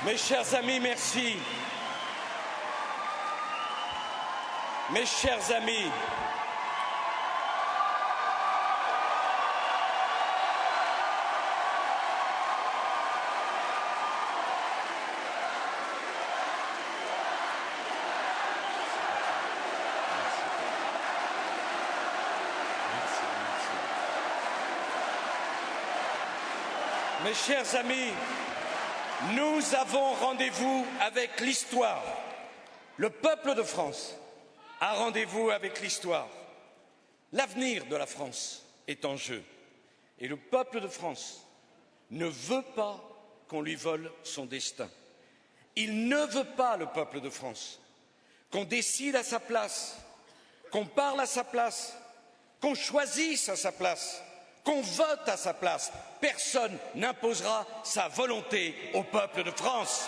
Mes chers amis, merci. Mes chers amis, mes chers amis, nous avons rendez-vous avec l'histoire. Le peuple de France a rendez-vous avec l'histoire. L'avenir de la France est en jeu. Et le peuple de France ne veut pas qu'on lui vole son destin. Il ne veut pas, le peuple de France, qu'on décide à sa place, qu'on parle à sa place, qu'on choisisse à sa place, qu'on vote à sa place. Personne n'imposera sa volonté au peuple de France.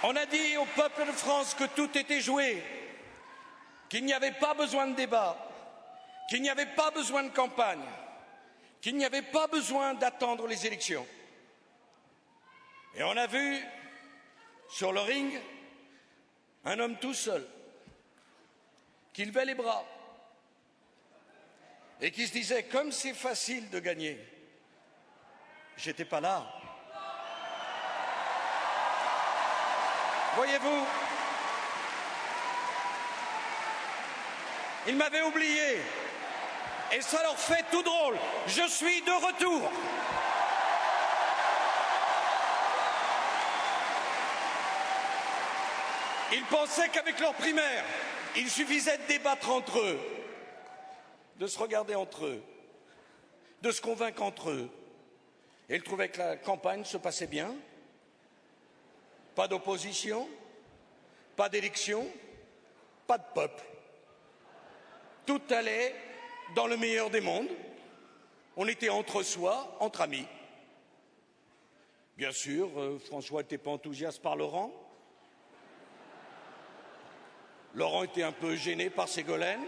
On a dit au peuple de France que tout était joué, qu'il n'y avait pas besoin de débat, qu'il n'y avait pas besoin de campagne, qu'il n'y avait pas besoin d'attendre les élections. Et on a vu sur le ring un homme tout seul, qui levait les bras et qui se disait « comme c'est facile de gagner ». J'étais pas là. Voyez-vous, ils m'avaient oublié et ça leur fait tout drôle. Je suis de retour. Ils pensaient qu'avec leur primaire, il suffisait de débattre entre eux, de se regarder entre eux, de se convaincre entre eux. Et ils trouvaient que la campagne se passait bien. Pas d'opposition, pas d'élection, pas de peuple. Tout allait dans le meilleur des mondes. On était entre soi, entre amis. Bien sûr, François n'était pas enthousiaste par Laurent. Laurent était un peu gêné par Ségolène.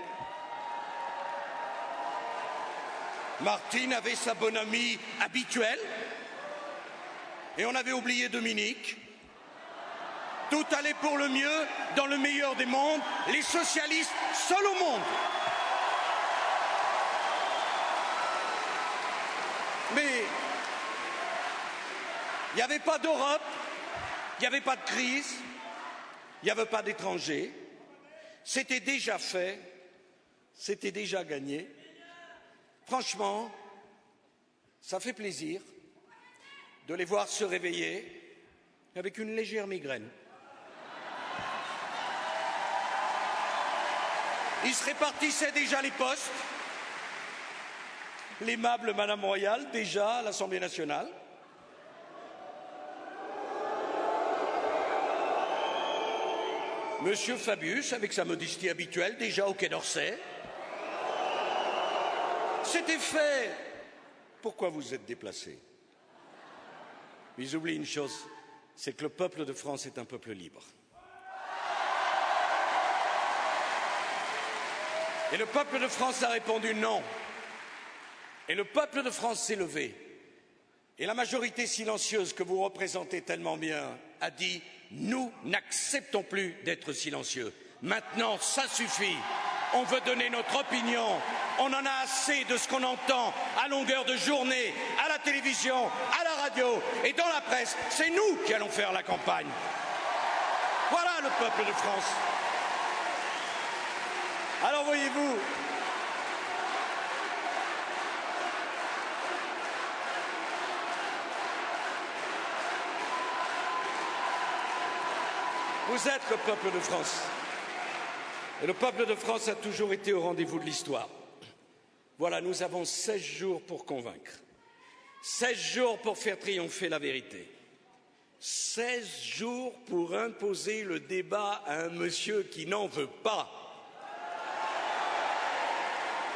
Martine avait sa bonne amie habituelle. Et on avait oublié Dominique. Tout allait pour le mieux, dans le meilleur des mondes, les socialistes seuls au monde. Mais il n'y avait pas d'Europe, il n'y avait pas de crise, il n'y avait pas d'étrangers. C'était déjà fait, c'était déjà gagné. Franchement, ça fait plaisir de les voir se réveiller avec une légère migraine. Ils se répartissaient déjà les postes. L'aimable Madame Royale, déjà à l'Assemblée nationale. Monsieur Fabius, avec sa modestie habituelle, déjà au Quai d'Orsay. C'était fait. Pourquoi vous êtes déplacés? Mais ils oublient une chose, c'est que le peuple de France est un peuple libre. Et le peuple de France a répondu non. Et le peuple de France s'est levé. Et la majorité silencieuse que vous représentez tellement bien a dit « Nous n'acceptons plus d'être silencieux. Maintenant, ça suffit. On veut donner notre opinion. On en a assez de ce qu'on entend à longueur de journée, à la télévision, à la radio et dans la presse. C'est nous qui allons faire la campagne. » Voilà le peuple de France. Alors voyez-vous, vous êtes le peuple de France. Et le peuple de France a toujours été au rendez-vous de l'histoire. Voilà, nous avons 16 jours pour convaincre. 16 jours pour faire triompher la vérité. 16 jours pour imposer le débat à un monsieur qui n'en veut pas.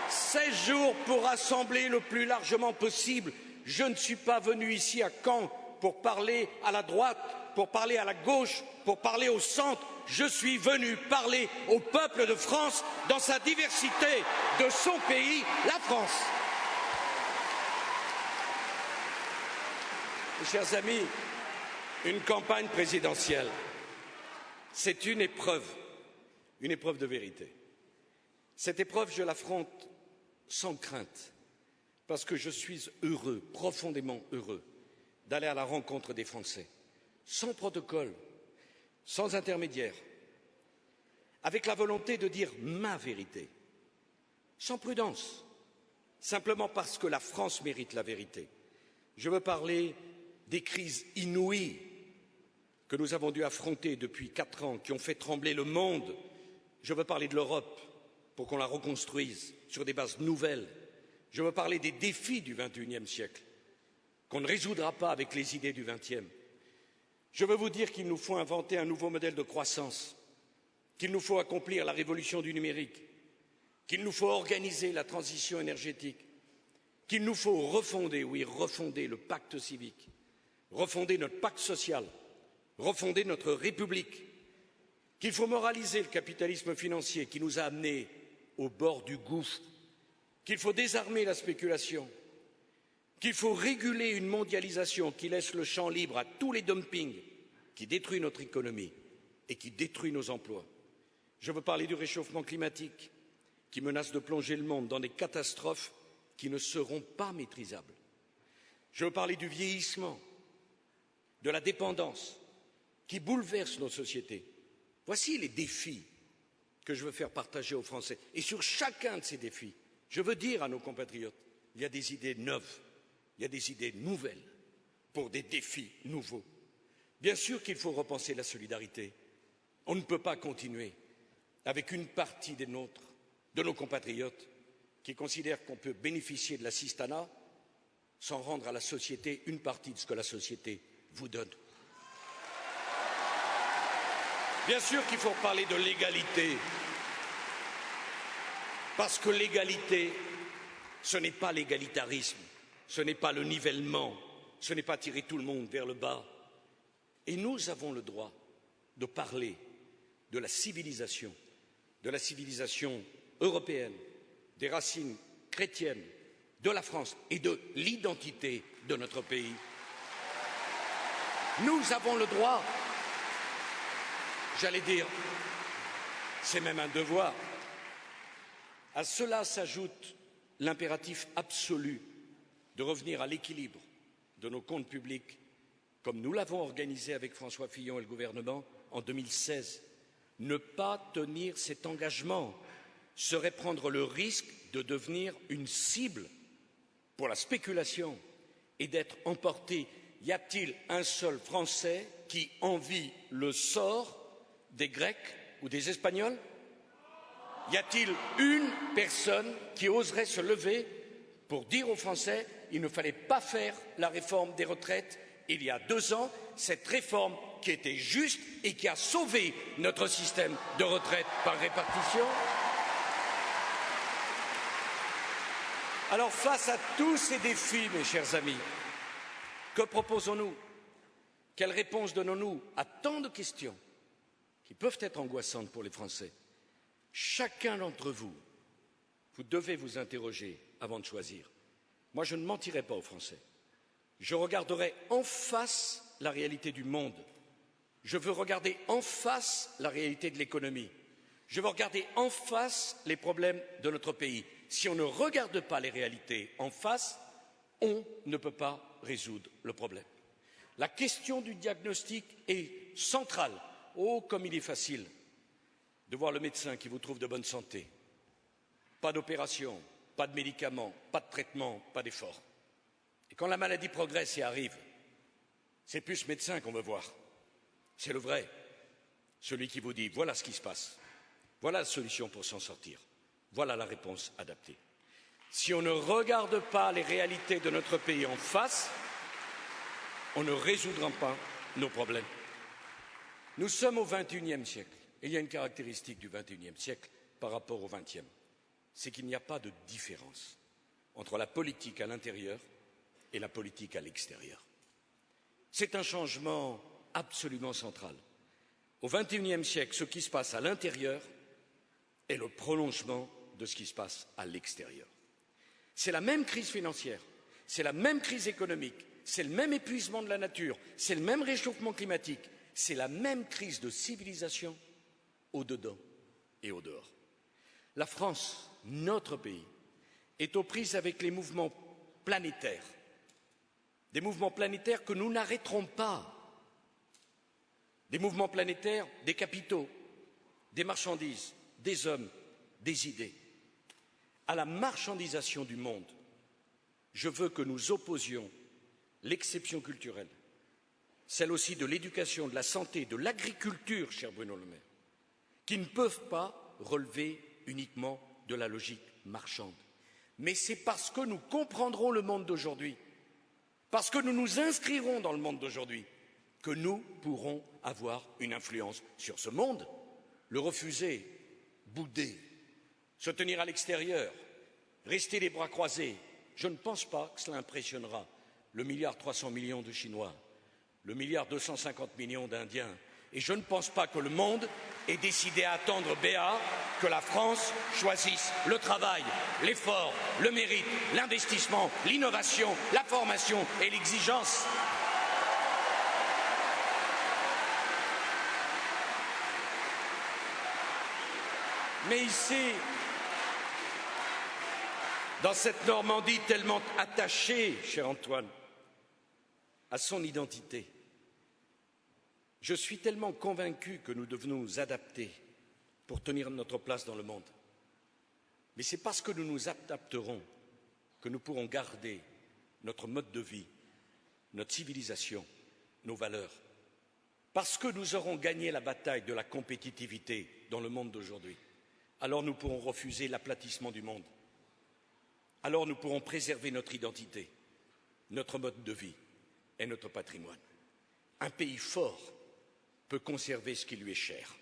16 jours pour rassembler le plus largement possible. Je ne suis pas venu ici à Caen pour parler à la droite, pour parler à la gauche, pour parler au centre. Je suis venu parler au peuple de France dans sa diversité, de son pays, la France. Mes chers amis, une campagne présidentielle, c'est une épreuve de vérité. Cette épreuve, je l'affronte sans crainte, parce que je suis heureux, profondément heureux, d'aller à la rencontre des Français, sans protocole, sans intermédiaire, avec la volonté de dire ma vérité, sans prudence, simplement parce que la France mérite la vérité. Je veux parler des crises inouïes que nous avons dû affronter depuis 4 ans, qui ont fait trembler le monde. Je veux parler de l'Europe pour qu'on la reconstruise sur des bases nouvelles. Je veux parler des défis du XXIe siècle, qu'on ne résoudra pas avec les idées du XXe. Je veux vous dire qu'il nous faut inventer un nouveau modèle de croissance, qu'il nous faut accomplir la révolution du numérique, qu'il nous faut organiser la transition énergétique, qu'il nous faut refonder, oui, refonder le pacte civique, refonder notre pacte social, refonder notre République, qu'il faut moraliser le capitalisme financier qui nous a amenés au bord du gouffre, qu'il faut désarmer la spéculation, qu'il faut réguler une mondialisation qui laisse le champ libre à tous les dumpings, qui détruit notre économie et qui détruit nos emplois. Je veux parler du réchauffement climatique qui menace de plonger le monde dans des catastrophes qui ne seront pas maîtrisables. Je veux parler du vieillissement, de la dépendance qui bouleverse nos sociétés. Voici les défis que je veux faire partager aux Français. Et sur chacun de ces défis, je veux dire à nos compatriotes, il y a des idées neuves, il y a des idées nouvelles pour des défis nouveaux. Bien sûr qu'il faut repenser la solidarité. On ne peut pas continuer avec une partie des nôtres, de nos compatriotes, qui considèrent qu'on peut bénéficier de l'assistanat sans rendre à la société une partie de ce que la société vous donne. Bien sûr qu'il faut parler de l'égalité, parce que l'égalité, ce n'est pas l'égalitarisme, ce n'est pas le nivellement, ce n'est pas tirer tout le monde vers le bas. Et nous avons le droit de parler de la civilisation européenne, des racines chrétiennes de la France et de l'identité de notre pays. Nous avons le droit, j'allais dire, c'est même un devoir. À cela s'ajoute l'impératif absolu de revenir à l'équilibre de nos comptes publics, comme nous l'avons organisé avec François Fillon et le gouvernement en 2016. Ne pas tenir cet engagement serait prendre le risque de devenir une cible pour la spéculation et d'être emporté. Y a-t-il un seul Français qui envie le sort des Grecs ou des Espagnols? Y a-t-il une personne qui oserait se lever pour dire aux Français qu'il ne fallait pas faire la réforme des retraites il y a 2 ans, cette réforme qui était juste et qui a sauvé notre système de retraite par répartition? Alors face à tous ces défis, mes chers amis, que proposons-nous? Quelle réponse donnons-nous à tant de questions qui peuvent être angoissantes pour les Français? Chacun d'entre vous, vous devez vous interroger avant de choisir. Moi, je ne mentirai pas aux Français. Je regarderai en face la réalité du monde. Je veux regarder en face la réalité de l'économie. Je veux regarder en face les problèmes de notre pays. Si on ne regarde pas les réalités en face, on ne peut pas résoudre le problème. La question du diagnostic est centrale. Oh, comme il est facile de voir le médecin qui vous trouve de bonne santé. Pas d'opération, pas de médicaments, pas de traitement, pas d'effort. Et quand la maladie progresse et arrive, c'est plus ce médecin qu'on veut voir. C'est le vrai, celui qui vous dit voilà ce qui se passe, voilà la solution pour s'en sortir, voilà la réponse adaptée. Si on ne regarde pas les réalités de notre pays en face, on ne résoudra pas nos problèmes. Nous sommes au XXIe siècle, et il y a une caractéristique du XXIe siècle par rapport au XXe, c'est qu'il n'y a pas de différence entre la politique à l'intérieur et la politique à l'extérieur. C'est un changement absolument central. Au XXIe siècle, ce qui se passe à l'intérieur est le prolongement de ce qui se passe à l'extérieur. C'est la même crise financière, c'est la même crise économique, c'est le même épuisement de la nature, c'est le même réchauffement climatique, c'est la même crise de civilisation au-dedans et au-dehors. La France, notre pays, est aux prises avec les mouvements planétaires, des mouvements planétaires que nous n'arrêterons pas, des mouvements planétaires des capitaux, des marchandises, des hommes, des idées. À la marchandisation du monde, je veux que nous opposions l'exception culturelle, celle aussi de l'éducation, de la santé, de l'agriculture, cher Bruno Le Maire, qui ne peuvent pas relever uniquement de la logique marchande. Mais c'est parce que nous comprendrons le monde d'aujourd'hui, parce que nous nous inscrirons dans le monde d'aujourd'hui, que nous pourrons avoir une influence sur ce monde. Le refuser, bouder, se tenir à l'extérieur, rester les bras croisés, je ne pense pas que cela impressionnera le 1,3 milliard de Chinois, le 1,250 milliard d'Indiens. Et je ne pense pas que le monde ait décidé à attendre Béat que la France choisisse le travail, l'effort, le mérite, l'investissement, l'innovation, la formation et l'exigence. Mais ici, dans cette Normandie tellement attachée, cher Antoine, à son identité, je suis tellement convaincu que nous devons nous adapter pour tenir notre place dans le monde. Mais c'est parce que nous nous adapterons que nous pourrons garder notre mode de vie, notre civilisation, nos valeurs. Parce que nous aurons gagné la bataille de la compétitivité dans le monde d'aujourd'hui, alors nous pourrons refuser l'aplatissement du monde. Alors nous pourrons préserver notre identité, notre mode de vie et notre patrimoine. Un pays fort peut conserver ce qui lui est cher.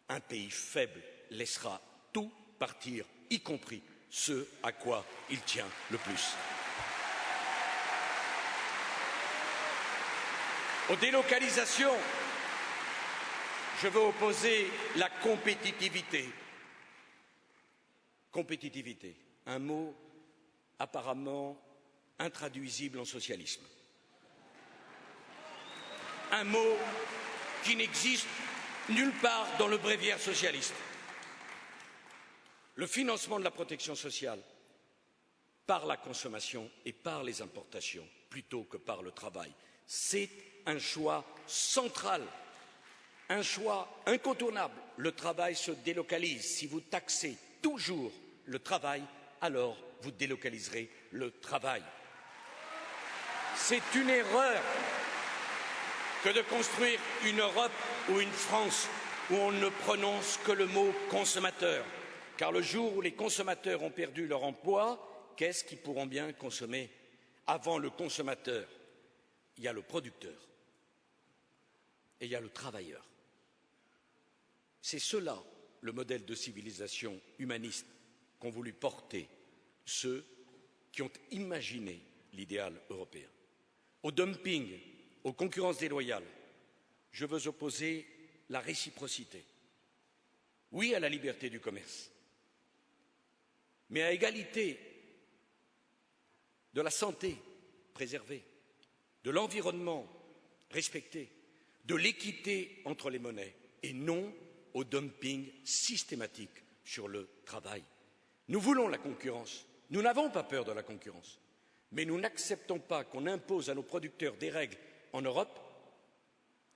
Un pays faible laissera tout partir, y compris ce à quoi il tient le plus. Aux délocalisations, je veux opposer la compétitivité. Compétitivité, un mot apparemment intraduisible en socialisme. Un mot qui n'existe nulle part dans le bréviaire socialiste. Le financement de la protection sociale par la consommation et par les importations plutôt que par le travail, c'est un choix central, un choix incontournable. Le travail se délocalise. Si vous taxez toujours le travail, alors vous délocaliserez le travail. C'est une erreur que de construire une Europe ou une France où on ne prononce que le mot consommateur. Car le jour où les consommateurs ont perdu leur emploi, qu'est-ce qu'ils pourront bien consommer? Avant le consommateur, il y a le producteur et il y a le travailleur. C'est cela le modèle de civilisation humaniste qu'ont voulu porter ceux qui ont imaginé l'idéal européen. Au dumping, aux concurrences déloyales, je veux opposer la réciprocité. Oui à la liberté du commerce, mais à égalité de la santé préservée, de l'environnement respecté, de l'équité entre les monnaies et non au dumping systématique sur le travail. Nous voulons la concurrence, nous n'avons pas peur de la concurrence, mais nous n'acceptons pas qu'on impose à nos producteurs des règles en Europe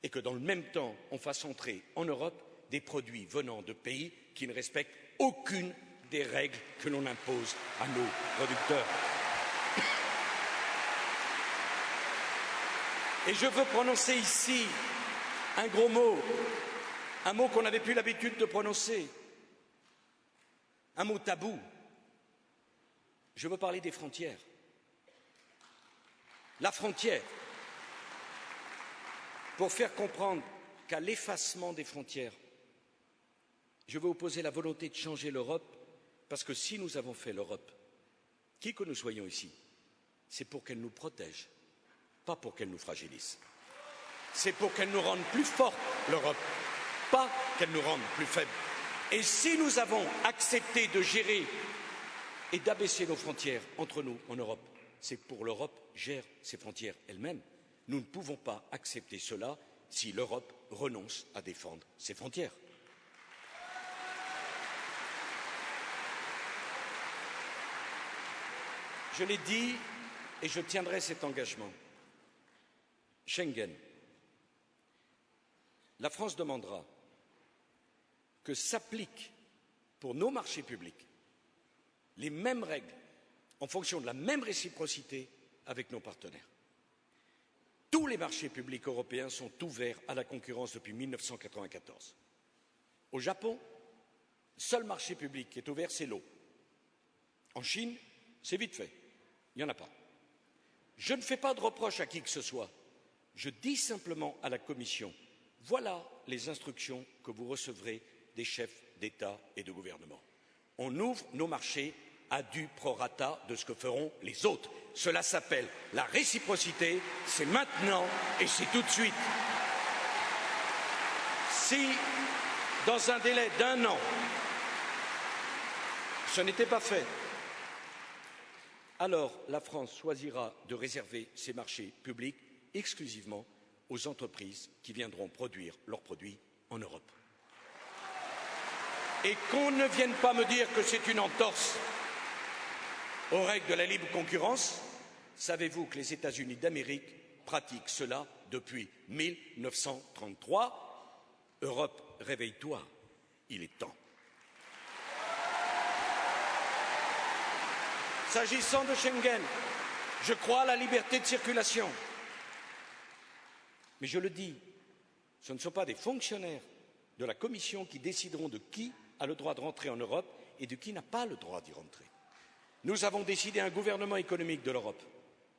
et que dans le même temps on fasse entrer en Europe des produits venant de pays qui ne respectent aucune des règles que l'on impose à nos producteurs. Et je veux prononcer ici un gros mot, un mot qu'on n'avait plus l'habitude de prononcer, un mot tabou. Je veux parler des frontières. La frontière, pour faire comprendre qu'à l'effacement des frontières, je veux opposer la volonté de changer l'Europe, parce que si nous avons fait l'Europe, qui que nous soyons ici, c'est pour qu'elle nous protège, pas pour qu'elle nous fragilise. C'est pour qu'elle nous rende plus forte, l'Europe, pas qu'elle nous rende plus faibles. Et si nous avons accepté de gérer et d'abaisser nos frontières entre nous en Europe, c'est que pour l'Europe gère ses frontières elle-même. Nous ne pouvons pas accepter cela si l'Europe renonce à défendre ses frontières. Je l'ai dit et je tiendrai cet engagement. Schengen. La France demandera que s'appliquent pour nos marchés publics les mêmes règles en fonction de la même réciprocité avec nos partenaires. Tous les marchés publics européens sont ouverts à la concurrence depuis 1994. Au Japon, le seul marché public qui est ouvert, c'est l'eau. En Chine, c'est vite fait. Il n'y en a pas. Je ne fais pas de reproche à qui que ce soit. Je dis simplement à la Commission, voilà les instructions que vous recevrez des chefs d'État et de gouvernement. On ouvre nos marchés à du prorata de ce que feront les autres. Cela s'appelle la réciprocité, c'est maintenant et c'est tout de suite. Si, dans un délai d'1 an, ce n'était pas fait, alors la France choisira de réserver ses marchés publics exclusivement aux entreprises qui viendront produire leurs produits en Europe. Et qu'on ne vienne pas me dire que c'est une entorse aux règles de la libre concurrence. Savez-vous que les États-Unis d'Amérique pratiquent cela depuis 1933 ? Europe, réveille-toi, il est temps. S'agissant de Schengen, je crois à la liberté de circulation. Mais je le dis, ce ne sont pas des fonctionnaires de la Commission qui décideront de qui a le droit de rentrer en Europe et de qui n'a pas le droit d'y rentrer. Nous avons décidé un gouvernement économique de l'Europe.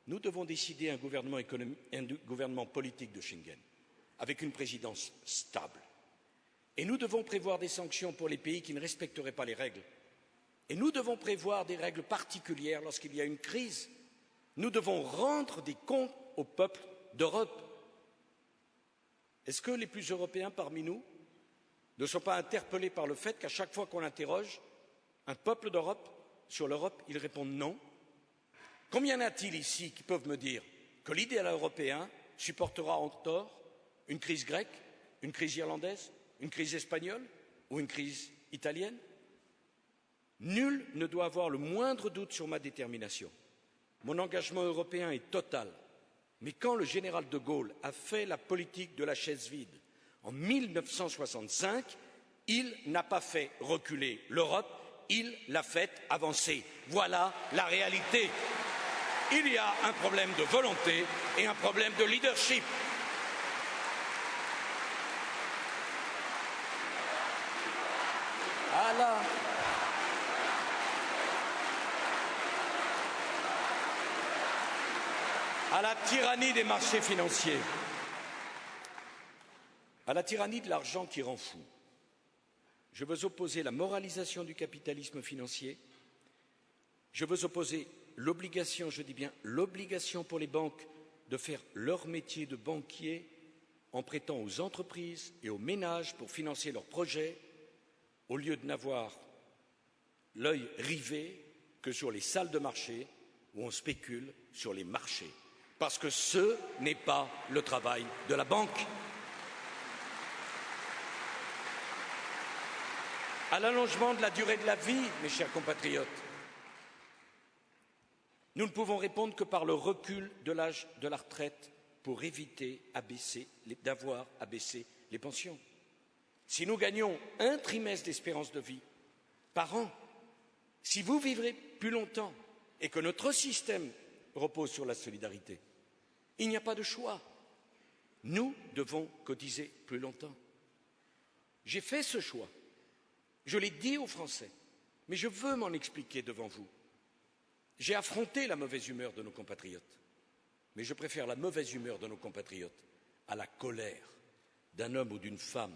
Nous devons décider un gouvernement politique de Schengen, avec une présidence stable. Et nous devons prévoir des sanctions pour les pays qui ne respecteraient pas les règles. Et nous devons prévoir des règles particulières lorsqu'il y a une crise. Nous devons rendre des comptes au peuple d'Europe. Est-ce que les plus européens parmi nous ne sont pas interpellés par le fait qu'à chaque fois qu'on interroge un peuple d'Europe sur l'Europe, ils répondent non? Combien y en a-t-il ici qui peuvent me dire que l'idéal européen supportera en tort une crise grecque, une crise irlandaise, une crise espagnole ou une crise italienne? Nul ne doit avoir le moindre doute sur ma détermination. Mon engagement européen est total. Mais quand le général de Gaulle a fait la politique de la chaise vide en 1965, il n'a pas fait reculer l'Europe, il l'a fait avancer. Voilà la réalité. Il y a un problème de volonté et un problème de leadership. À la tyrannie des marchés financiers, à la tyrannie de l'argent qui rend fou, je veux opposer la moralisation du capitalisme financier, je veux opposer l'obligation, je dis bien l'obligation pour les banques de faire leur métier de banquier en prêtant aux entreprises et aux ménages pour financer leurs projets, au lieu de n'avoir l'œil rivé que sur les salles de marché où on spécule sur les marchés. Parce que ce n'est pas le travail de la banque. À l'allongement de la durée de la vie, mes chers compatriotes, nous ne pouvons répondre que par le recul de l'âge de la retraite pour éviter d'avoir à baisser les pensions. Si nous gagnons un trimestre d'espérance de vie par an, si vous vivrez plus longtemps et que notre système repose sur la solidarité, il n'y a pas de choix. Nous devons cotiser plus longtemps. J'ai fait ce choix. Je l'ai dit aux Français, mais je veux m'en expliquer devant vous. J'ai affronté la mauvaise humeur de nos compatriotes, mais je préfère la mauvaise humeur de nos compatriotes à la colère d'un homme ou d'une femme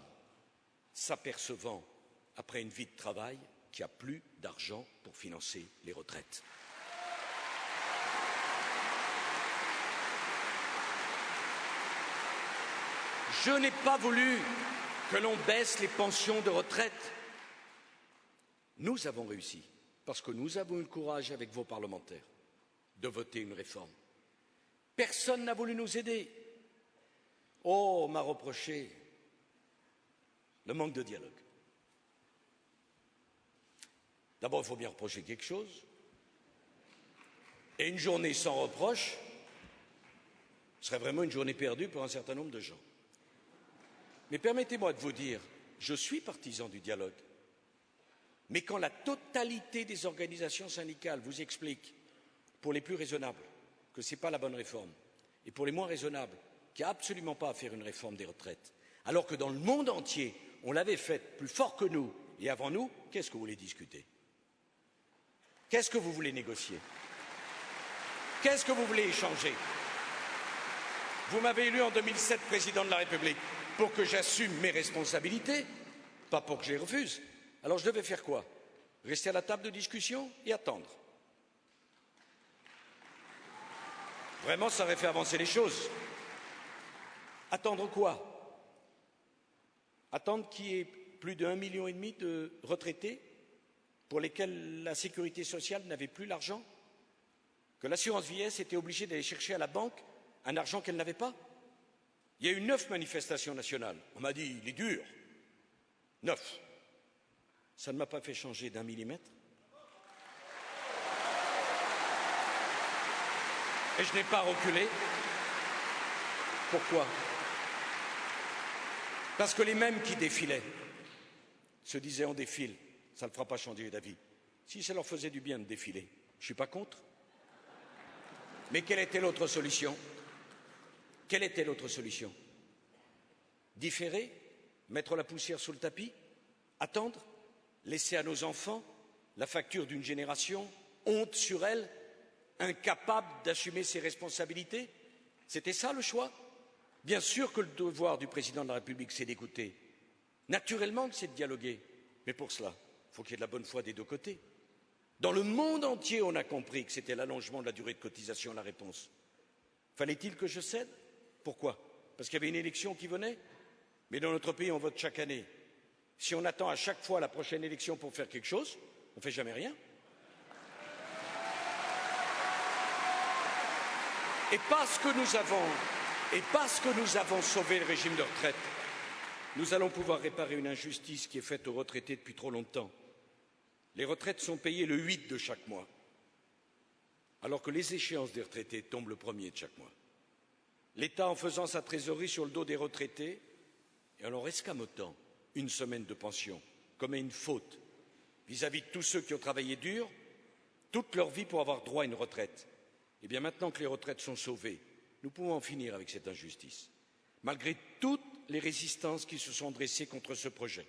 s'apercevant, après une vie de travail, qu'il n'y a plus d'argent pour financer les retraites. Je n'ai pas voulu que l'on baisse les pensions de retraite. Nous avons réussi, parce que nous avons eu le courage avec vos parlementaires de voter une réforme. Personne n'a voulu nous aider. Oh, on m'a reproché le manque de dialogue. D'abord, il faut bien reprocher quelque chose. Et une journée sans reproche serait vraiment une journée perdue pour un certain nombre de gens. Mais permettez-moi de vous dire, je suis partisan du dialogue. Mais quand la totalité des organisations syndicales vous explique, pour les plus raisonnables, que ce n'est pas la bonne réforme, et pour les moins raisonnables, qu'il n'y a absolument pas à faire une réforme des retraites, alors que dans le monde entier, on l'avait faite plus fort que nous et avant nous, qu'est-ce que vous voulez discuter? Qu'est-ce que vous voulez négocier? Qu'est-ce que vous voulez échanger? Vous m'avez élu en 2007 président de la République pour que j'assume mes responsabilités, pas pour que je les refuse. Alors je devais faire quoi? Rester à la table de discussion et attendre. Vraiment, ça aurait fait avancer les choses. Attendre quoi? Attendre qu'il y ait plus de 1,5 million de retraités pour lesquels la sécurité sociale n'avait plus l'argent? Que l'assurance vieillesse était obligée d'aller chercher à la banque un argent qu'elle n'avait pas? Il y a eu 9 manifestations nationales. On m'a dit, il est dur. 9. Ça ne m'a pas fait changer d'1 millimètre. Et je n'ai pas reculé. Pourquoi? Parce que les mêmes qui défilaient se disaient on défile, ça ne fera pas changer d'avis. Si ça leur faisait du bien de défiler, je ne suis pas contre. Mais quelle était l'autre solution? Quelle était l'autre solution? Différer? Mettre la poussière sous le tapis? Attendre? Laisser à nos enfants la facture d'une génération, honte sur elle, incapable d'assumer ses responsabilités? C'était ça le choix? Bien sûr que le devoir du président de la République, c'est d'écouter. Naturellement que c'est de dialoguer. Mais pour cela, il faut qu'il y ait de la bonne foi des deux côtés. Dans le monde entier, on a compris que c'était l'allongement de la durée de cotisation la réponse. Fallait-il que je cède? Pourquoi? Parce qu'il y avait une élection qui venait? Mais dans notre pays, on vote chaque année. Si on attend à chaque fois la prochaine élection pour faire quelque chose, on ne fait jamais rien. Et parce que nous avons sauvé le régime de retraite, nous allons pouvoir réparer une injustice qui est faite aux retraités depuis trop longtemps. Les retraites sont payées le 8 de chaque mois, alors que les échéances des retraités tombent le 1er de chaque mois. L'État, en faisant sa trésorerie sur le dos des retraités, et en leur escamotant une semaine de pension, commet une faute vis-à-vis de tous ceux qui ont travaillé dur toute leur vie pour avoir droit à une retraite. Eh bien, maintenant que les retraites sont sauvées, nous pouvons en finir avec cette injustice, malgré toutes les résistances qui se sont dressées contre ce projet.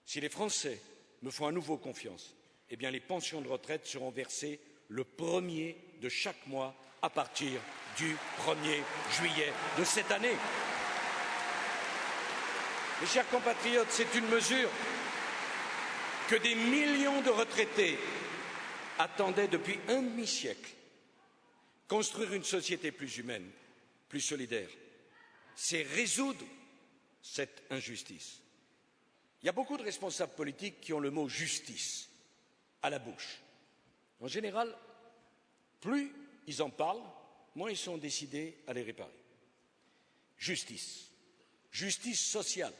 Si les Français me font à nouveau confiance, eh bien, les pensions de retraite seront versées le 1er de chaque mois à partir du 1er juillet de cette année. Mes chers compatriotes, c'est une mesure que des millions de retraités attendaient depuis un demi-siècle. Construire une société plus humaine, plus solidaire, c'est résoudre cette injustice. Il y a beaucoup de responsables politiques qui ont le mot justice à la bouche. En général, plus ils en parlent, moins ils sont décidés à les réparer. Justice, justice sociale.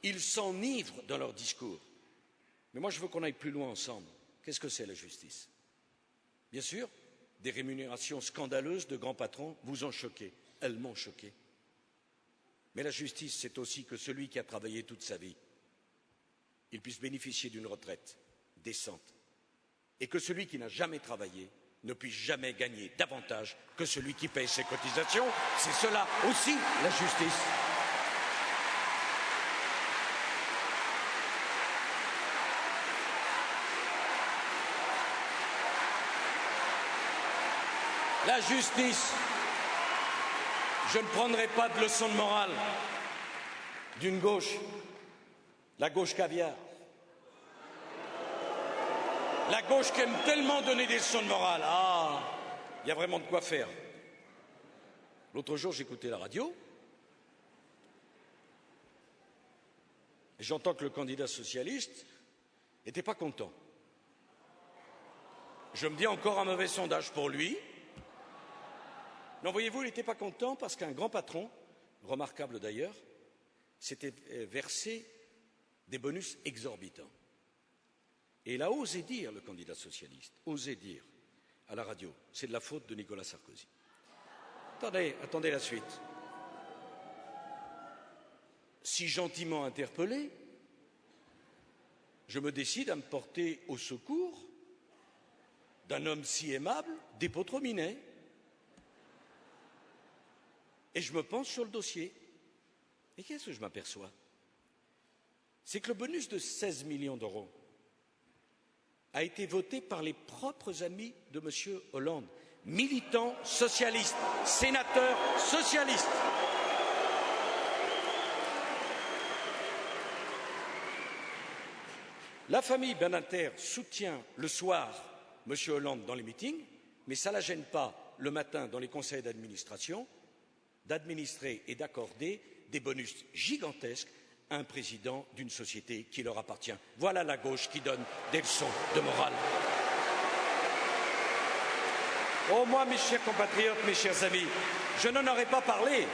Ils s'enivrent dans leur discours. Mais moi, je veux qu'on aille plus loin ensemble. Qu'est-ce que c'est la justice? Bien sûr, des rémunérations scandaleuses de grands patrons vous ont choqué. Elles m'ont choqué. Mais la justice, c'est aussi que celui qui a travaillé toute sa vie, il puisse bénéficier d'une retraite décente. Et que celui qui n'a jamais travaillé ne puisse jamais gagner davantage que celui qui paye ses cotisations. C'est cela aussi la justice. La justice, je ne prendrai pas de leçon de morale d'une gauche, la gauche caviar. La gauche qui aime tellement donner des leçons de morale. Ah, il y a vraiment de quoi faire. L'autre jour, j'écoutais la radio et j'entends que le candidat socialiste n'était pas content. je me dis encore un mauvais sondage pour lui. Non, voyez-vous, il n'était pas content parce qu'un grand patron, remarquable d'ailleurs, s'était versé des bonus exorbitants. Et il a osé dire, le candidat socialiste, osé dire à la radio, c'est de la faute de Nicolas Sarkozy. Attendez la suite. Si gentiment interpellé, je me décide à me porter au secours d'un homme si aimable, d'Hippolyte Minet. Et je me penche sur le dossier. Et qu'est-ce que je m'aperçois? C'est que le bonus de 16 millions d'euros a été voté par les propres amis de M. Hollande, militants socialistes, sénateurs socialistes. La famille Badinter soutient le soir M. Hollande dans les meetings, mais ça ne la gêne pas le matin dans les conseils d'administration d'administrer et d'accorder des bonus gigantesques à un président d'une société qui leur appartient. Voilà la gauche qui donne des leçons de morale. Oh, moi, mes chers compatriotes, mes chers amis, je n'en aurais pas parlé,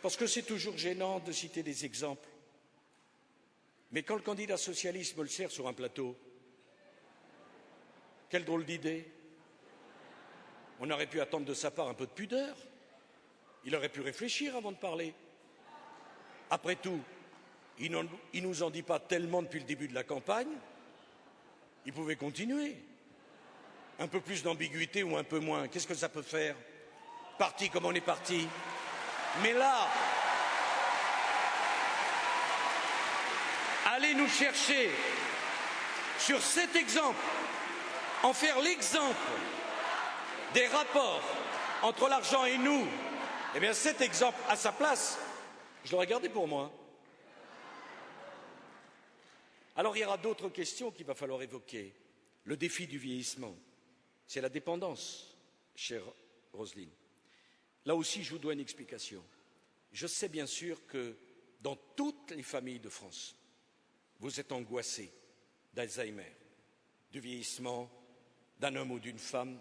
parce que c'est toujours gênant de citer des exemples. Mais quand le candidat socialiste me le sert sur un plateau, quelle drôle d'idée! On aurait pu attendre de sa part un peu de pudeur. Il aurait pu réfléchir avant de parler. Après tout, il ne nous en dit pas tellement depuis le début de la campagne. Il pouvait continuer. Un peu plus d'ambiguïté ou un peu moins, qu'est-ce que ça peut faire? Parti comme on est parti. Mais là, allez nous chercher sur cet exemple, en faire l'exemple des rapports entre l'argent et nous. Eh bien, cet exemple, à sa place, je l'aurais gardé pour moi. Alors, il y aura d'autres questions qu'il va falloir évoquer. Le défi du vieillissement, c'est la dépendance, chère Roselyne. Là aussi, je vous dois une explication. Je sais bien sûr que dans toutes les familles de France, vous êtes angoissés d'Alzheimer, du vieillissement d'un homme ou d'une femme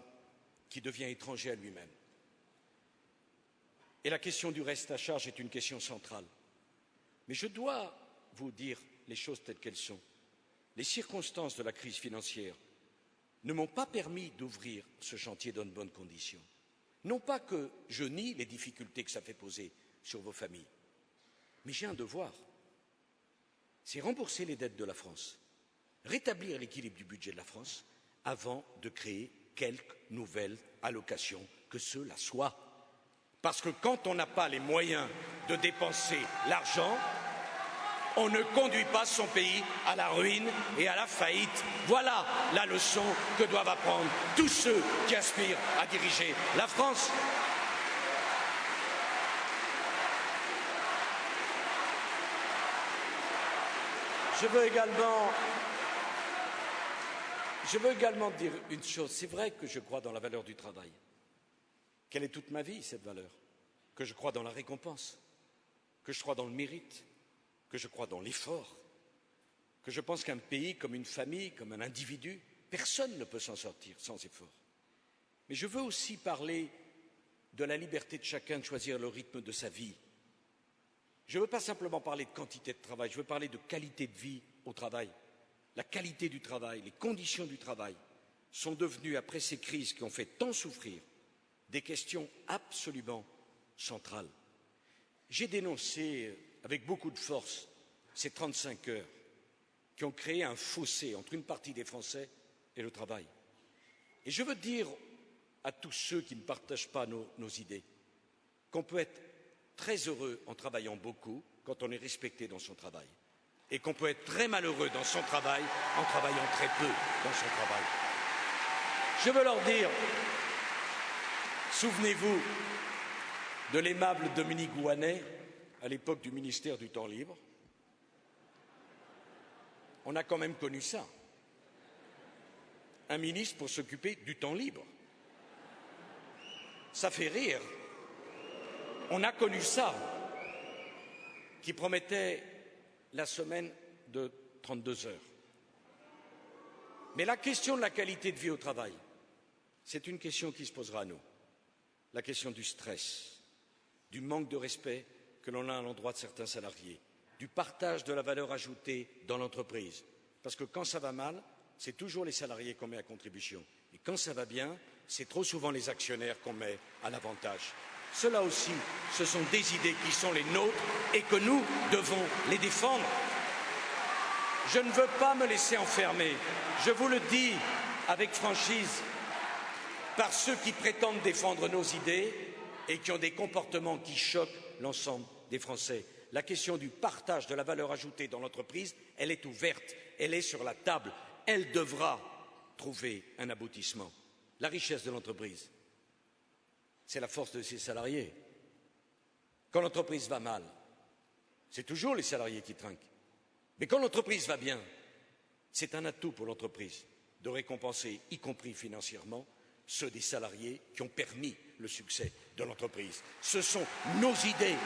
qui devient étranger à lui-même. Et la question du reste à charge est une question centrale. Mais je dois vous dire les choses telles qu'elles sont. Les circonstances de la crise financière ne m'ont pas permis d'ouvrir ce chantier dans de bonnes conditions. Non pas que je nie les difficultés que ça fait poser sur vos familles, mais j'ai un devoir. C'est rembourser les dettes de la France, rétablir l'équilibre du budget de la France avant de créer quelques nouvelles allocations, que cela soit. Parce que quand on n'a pas les moyens de dépenser l'argent, on ne conduit pas son pays à la ruine et à la faillite. Voilà la leçon que doivent apprendre tous ceux qui aspirent à diriger la France. Je veux également dire une chose. C'est vrai que je crois dans la valeur du travail, qu'elle est toute ma vie, cette valeur, que je crois dans la récompense, que je crois dans le mérite, que je crois dans l'effort, que je pense qu'un pays, comme une famille, comme un individu, personne ne peut s'en sortir sans effort. Mais je veux aussi parler de la liberté de chacun de choisir le rythme de sa vie. Je ne veux pas simplement parler de quantité de travail, je veux parler de qualité de vie au travail. La qualité du travail, les conditions du travail sont devenues, après ces crises qui ont fait tant souffrir, des questions absolument centrales. J'ai dénoncé avec beaucoup de force ces 35 heures qui ont créé un fossé entre une partie des Français et le travail. Et je veux dire à tous ceux qui ne partagent pas nos idées qu'on peut être très heureux en travaillant beaucoup quand on est respecté dans son travail et qu'on peut être très malheureux dans son travail en travaillant très peu dans son travail. Je veux leur dire, souvenez-vous de l'aimable Dominique Ouanet à l'époque du ministère du Temps libre. On a quand même connu ça. Un ministre pour s'occuper du temps libre. Ça fait rire. On a connu ça, qui promettait la semaine de 32 heures. Mais la question de la qualité de vie au travail, c'est une question qui se posera à nous. La question du stress, du manque de respect que l'on a à l'endroit de certains salariés, du partage de la valeur ajoutée dans l'entreprise. Parce que quand ça va mal, c'est toujours les salariés qu'on met à contribution. Et quand ça va bien, c'est trop souvent les actionnaires qu'on met à l'avantage. Cela aussi, ce sont des idées qui sont les nôtres et que nous devons les défendre. Je ne veux pas me laisser enfermer, je vous le dis avec franchise, par ceux qui prétendent défendre nos idées et qui ont des comportements qui choquent l'ensemble des Français. La question du partage de la valeur ajoutée dans l'entreprise, elle est ouverte, elle est sur la table, elle devra trouver un aboutissement. La richesse de l'entreprise, c'est la force de ses salariés. Quand l'entreprise va mal, c'est toujours les salariés qui trinquent. Mais quand l'entreprise va bien, c'est un atout pour l'entreprise de récompenser, y compris financièrement, ceux des salariés qui ont permis le succès de l'entreprise. Ce sont nos idées.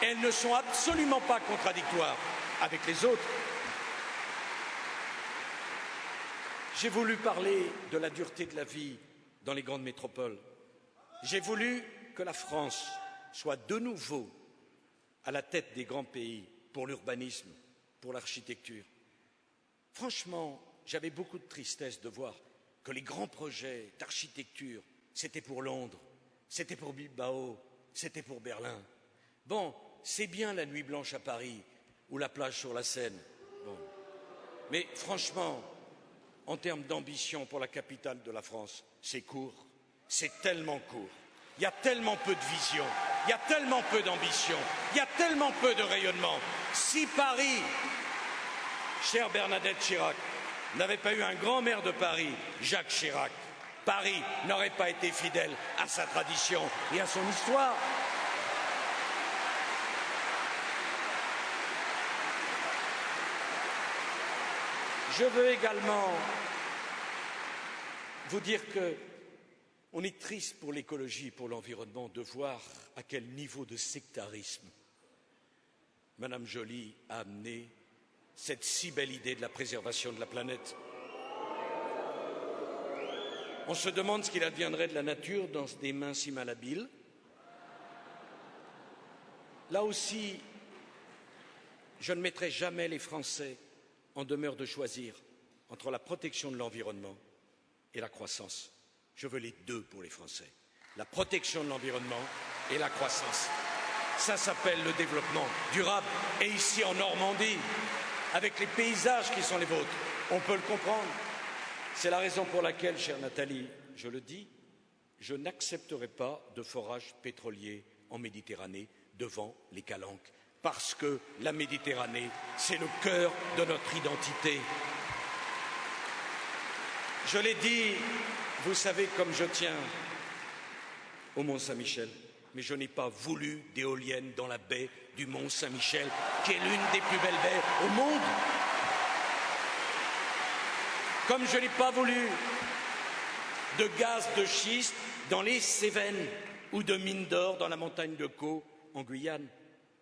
Elles ne sont absolument pas contradictoires avec les autres. J'ai voulu parler de la dureté de la vie dans les grandes métropoles. J'ai voulu que la France soit de nouveau à la tête des grands pays pour l'urbanisme, pour l'architecture. Franchement, j'avais beaucoup de tristesse de voir que les grands projets d'architecture, c'était pour Londres, c'était pour Bilbao, c'était pour Berlin. Bon, c'est bien la nuit blanche à Paris ou la plage sur la Seine. Bon. Mais franchement, en termes d'ambition pour la capitale de la France, c'est court, c'est tellement court. Il y a tellement peu de vision, il y a tellement peu d'ambition, il y a tellement peu de rayonnement. Si Paris, chère Bernadette Chirac, n'avait pas eu un grand maire de Paris, Jacques Chirac, Paris n'aurait pas été fidèle à sa tradition et à son histoire. Je veux également vous dire qu'on est triste pour l'écologie, pour l'environnement, de voir à quel niveau de sectarisme Madame Joly a amené cette si belle idée de la préservation de la planète. On se demande ce qu'il adviendrait de la nature dans des mains si malhabiles. Là aussi, je ne mettrai jamais les Français en demeure de choisir entre la protection de l'environnement et la croissance. Je veux les deux pour les Français. La protection de l'environnement et la croissance. Ça s'appelle le développement durable. Et ici, en Normandie, avec les paysages qui sont les vôtres, on peut le comprendre. C'est la raison pour laquelle, chère Nathalie, je le dis, je n'accepterai pas de forage pétrolier en Méditerranée devant les calanques. Parce que la Méditerranée, c'est le cœur de notre identité. Je l'ai dit, vous savez comme je tiens au Mont-Saint-Michel, mais je n'ai pas voulu d'éoliennes dans la baie du Mont-Saint-Michel, qui est l'une des plus belles baies au monde. Comme je n'ai pas voulu de gaz de schiste dans les Cévennes ou de mines d'or dans la montagne de Caux en Guyane.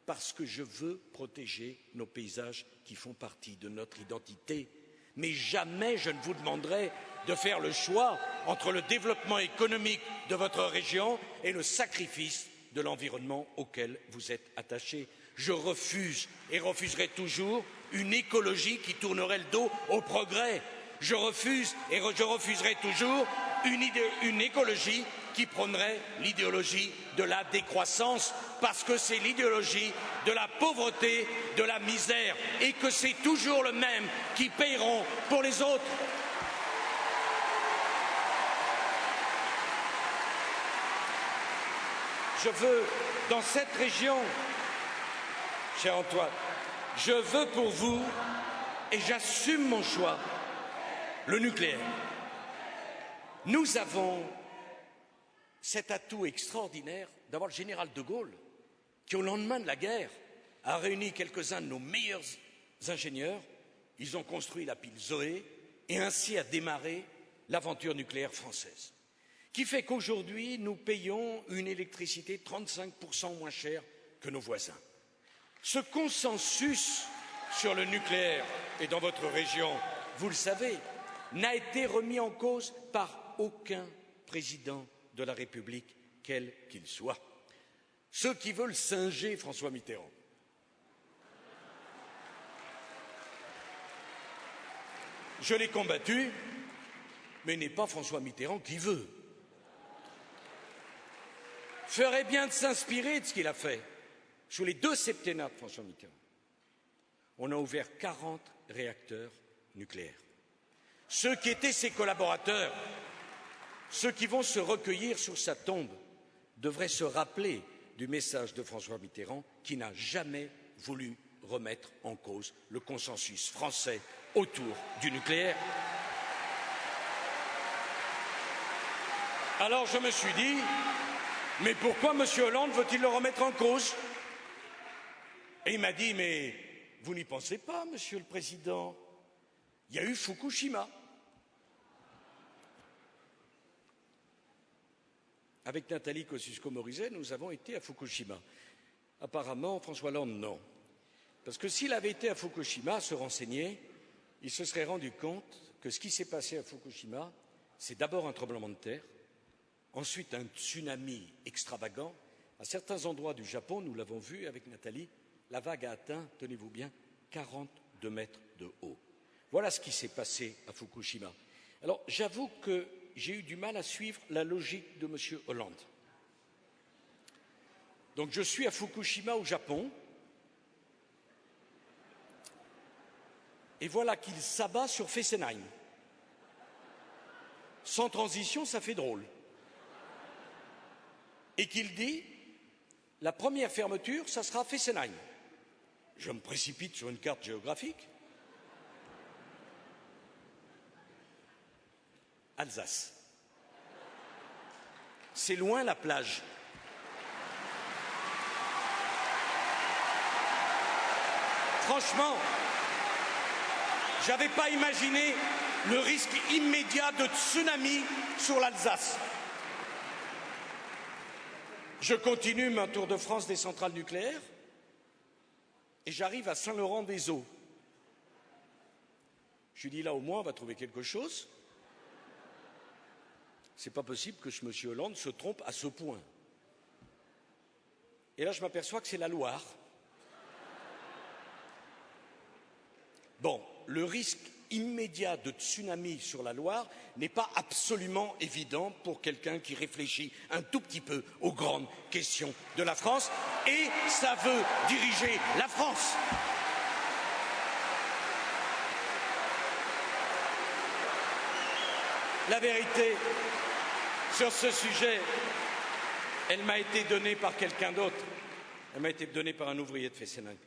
Parce que je veux protéger nos paysages qui font partie de notre identité. Mais jamais je ne vous demanderai de faire le choix entre le développement économique de votre région et le sacrifice de l'environnement auquel vous êtes attachés. Je refuse et refuserai toujours une écologie qui tournerait le dos au progrès. Je refuse et je refuserai toujours une écologie qui prônerait l'idéologie de la décroissance, parce que c'est l'idéologie de la pauvreté, de la misère, et que c'est toujours le même qui paieront pour les autres. Je veux, dans cette région, cher Antoine, je veux pour vous, et j'assume mon choix, le nucléaire. Nous avons cet atout extraordinaire d'avoir le général de Gaulle, qui au lendemain de la guerre a réuni quelques-uns de nos meilleurs ingénieurs. Ils ont construit la pile Zoé et ainsi a démarré l'aventure nucléaire française, qui fait qu'aujourd'hui nous payons une électricité 35% moins chère que nos voisins. Ce consensus sur le nucléaire, et dans votre région, vous le savez, n'a été remis en cause par aucun président de la République, quel qu'il soit. Ceux qui veulent singer François Mitterrand, je l'ai combattu, mais n'est pas François Mitterrand qui veut. Ferait bien de s'inspirer de ce qu'il a fait. Sous les 2 septennats de François Mitterrand, on a ouvert 40 réacteurs nucléaires. Ceux qui étaient ses collaborateurs, ceux qui vont se recueillir sur sa tombe, devraient se rappeler du message de François Mitterrand qui n'a jamais voulu remettre en cause le consensus français autour du nucléaire. Alors je me suis dit, mais pourquoi M. Hollande veut-il le remettre en cause? Et il m'a dit, mais vous n'y pensez pas, Monsieur le Président, il y a eu Fukushima. Avec Nathalie Kosciusko-Morizet, nous avons été à Fukushima. Apparemment, François Hollande, non. Parce que s'il avait été à Fukushima, se renseigner, il se serait rendu compte que ce qui s'est passé à Fukushima, c'est d'abord un tremblement de terre, ensuite un tsunami extravagant. À certains endroits du Japon, nous l'avons vu avec Nathalie, la vague a atteint, tenez-vous bien, 42 mètres de haut. Voilà ce qui s'est passé à Fukushima. Alors, j'avoue que j'ai eu du mal à suivre la logique de M. Hollande. Donc, je suis à Fukushima, au Japon, et voilà qu'il s'abat sur Fessenheim. Sans transition, ça fait drôle. Et qu'il dit, la première fermeture, ça sera Fessenheim. Je me précipite sur une carte géographique. Alsace. C'est loin la plage. Franchement, je n'avais pas imaginé le risque immédiat de tsunami sur l'Alsace. Je continue mon tour de France des centrales nucléaires et j'arrive à Saint-Laurent-des-Eaux. Je lui dis là au moins on va trouver quelque chose. C'est pas possible que ce monsieur Hollande se trompe à ce point. Et là je m'aperçois que c'est la Loire. Bon, le risque immédiat de tsunami sur la Loire n'est pas absolument évident pour quelqu'un qui réfléchit un tout petit peu aux grandes questions de la France, et ça veut diriger la France. La vérité sur ce sujet, elle m'a été donnée par quelqu'un d'autre. Elle m'a été donnée par un ouvrier de Fessenheim.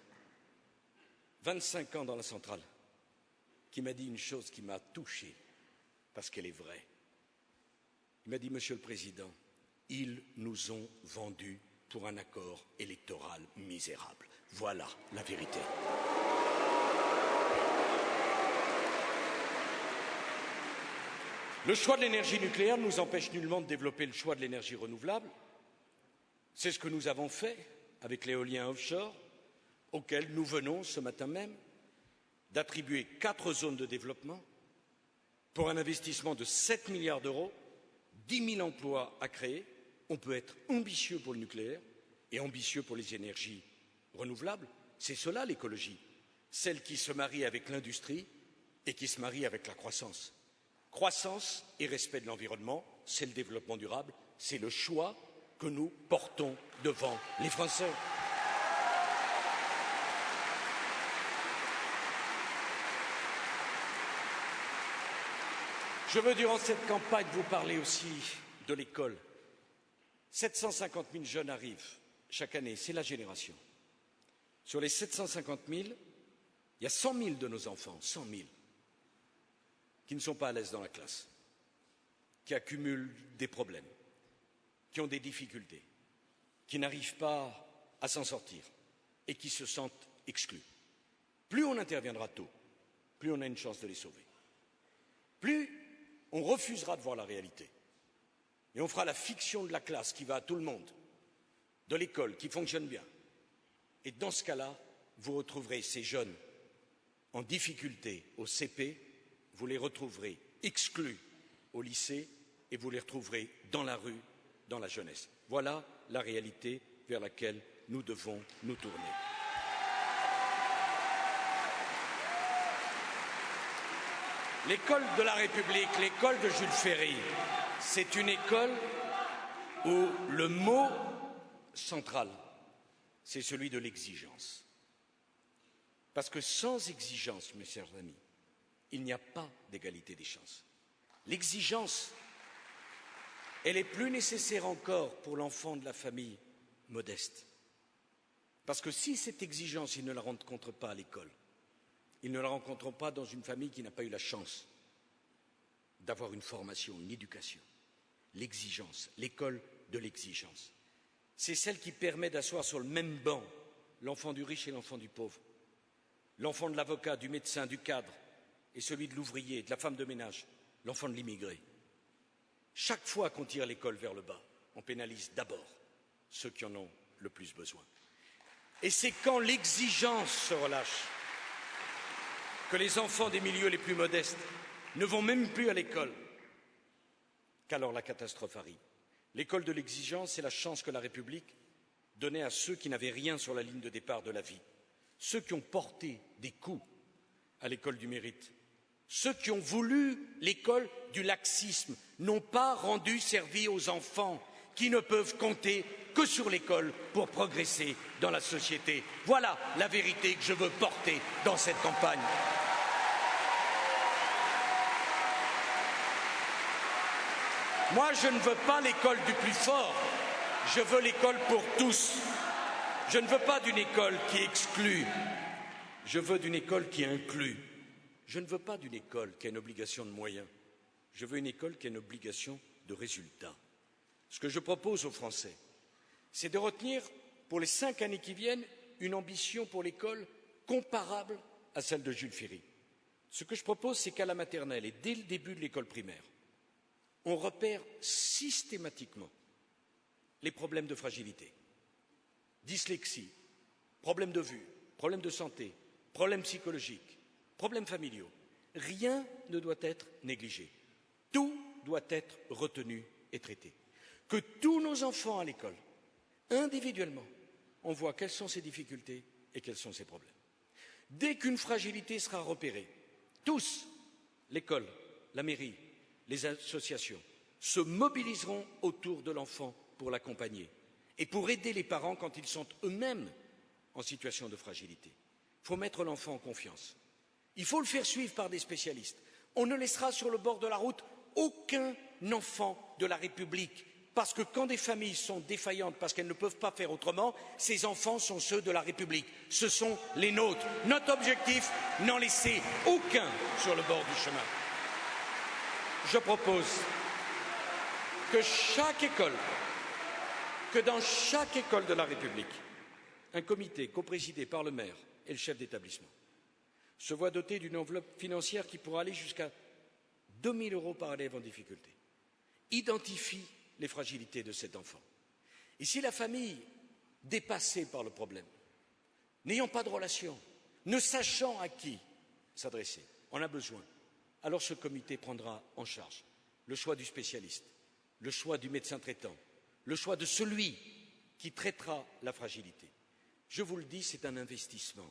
25 ans dans la centrale, qui m'a dit une chose qui m'a touché, parce qu'elle est vraie. Il m'a dit, Monsieur le Président, ils nous ont vendus pour un accord électoral misérable. Voilà la vérité. Le choix de l'énergie nucléaire ne nous empêche nullement de développer le choix de l'énergie renouvelable. C'est ce que nous avons fait avec l'éolien offshore, auquel nous venons ce matin même d'attribuer 4 zones de développement pour un investissement de 7 milliards d'euros, 10 000 emplois à créer. On peut être ambitieux pour le nucléaire et ambitieux pour les énergies renouvelables. C'est cela l'écologie, celle qui se marie avec l'industrie et qui se marie avec la croissance. Croissance et respect de l'environnement, c'est le développement durable, c'est le choix que nous portons devant les Français. Je veux, durant cette campagne, vous parler aussi de l'école. 750 000 jeunes arrivent chaque année, c'est la génération. Sur les 750 000, il y a 100 000 de nos enfants, 100 000, qui ne sont pas à l'aise dans la classe, qui accumulent des problèmes, qui ont des difficultés, qui n'arrivent pas à s'en sortir et qui se sentent exclus. Plus on interviendra tôt, plus on a une chance de les sauver. Plus on refusera de voir la réalité et on fera la fiction de la classe qui va à tout le monde, de l'école qui fonctionne bien. Et dans ce cas-là, vous retrouverez ces jeunes en difficulté au CP, vous les retrouverez exclus au lycée et vous les retrouverez dans la rue, dans la jeunesse. Voilà la réalité vers laquelle nous devons nous tourner. L'école de la République, l'école de Jules Ferry, c'est une école où le mot central, c'est celui de l'exigence. Parce que sans exigence, mes chers amis, il n'y a pas d'égalité des chances. L'exigence, elle est plus nécessaire encore pour l'enfant de la famille modeste. Parce que si cette exigence, il ne la rencontre pas à l'école, il ne la rencontre pas dans une famille qui n'a pas eu la chance d'avoir une formation, une éducation. L'exigence, l'école de l'exigence, c'est celle qui permet d'asseoir sur le même banc l'enfant du riche et l'enfant du pauvre, l'enfant de l'avocat, du médecin, du cadre et celui de l'ouvrier, de la femme de ménage, l'enfant de l'immigré. Chaque fois qu'on tire l'école vers le bas, on pénalise d'abord ceux qui en ont le plus besoin. Et c'est quand l'exigence se relâche que les enfants des milieux les plus modestes ne vont même plus à l'école, qu'alors la catastrophe arrive. L'école de l'exigence, c'est la chance que la République donnait à ceux qui n'avaient rien sur la ligne de départ de la vie, ceux qui ont porté des coups à l'école du mérite, ceux qui ont voulu l'école du laxisme, n'ont pas rendu service aux enfants qui ne peuvent compter que sur l'école pour progresser dans la société. Voilà la vérité que je veux porter dans cette campagne. Moi, je ne veux pas l'école du plus fort, je veux l'école pour tous. Je ne veux pas d'une école qui exclut, je veux d'une école qui inclut. Je ne veux pas d'une école qui a une obligation de moyens, je veux une école qui a une obligation de résultats. Ce que je propose aux Français, c'est de retenir pour les 5 années qui viennent une ambition pour l'école comparable à celle de Jules Ferry. Ce que je propose, c'est qu'à la maternelle et dès le début de l'école primaire, on repère systématiquement les problèmes de fragilité, dyslexie, problèmes de vue, problèmes de santé, problèmes psychologiques, problèmes familiaux. Rien ne doit être négligé. Tout doit être retenu et traité. Que tous nos enfants à l'école, individuellement, on voit quelles sont ses difficultés et quels sont ses problèmes. Dès qu'une fragilité sera repérée, tous, l'école, la mairie, les associations, se mobiliseront autour de l'enfant pour l'accompagner et pour aider les parents quand ils sont eux-mêmes en situation de fragilité. Il faut mettre l'enfant en confiance. Il faut le faire suivre par des spécialistes. On ne laissera sur le bord de la route aucun enfant de la République, parce que quand des familles sont défaillantes, parce qu'elles ne peuvent pas faire autrement, ces enfants sont ceux de la République. Ce sont les nôtres. Notre objectif, n'en laisser aucun sur le bord du chemin. Je propose que chaque école, que dans chaque école de la République, un comité coprésidé par le maire et le chef d'établissement se voit doté d'une enveloppe financière qui pourra aller jusqu'à 2 000 € par élève en difficulté. Identifie les fragilités de cet enfant. Et si la famille, dépassée par le problème, n'ayant pas de relation, ne sachant à qui s'adresser, en a besoin, alors ce comité prendra en charge le choix du spécialiste, le choix du médecin traitant, le choix de celui qui traitera la fragilité. Je vous le dis, c'est un investissement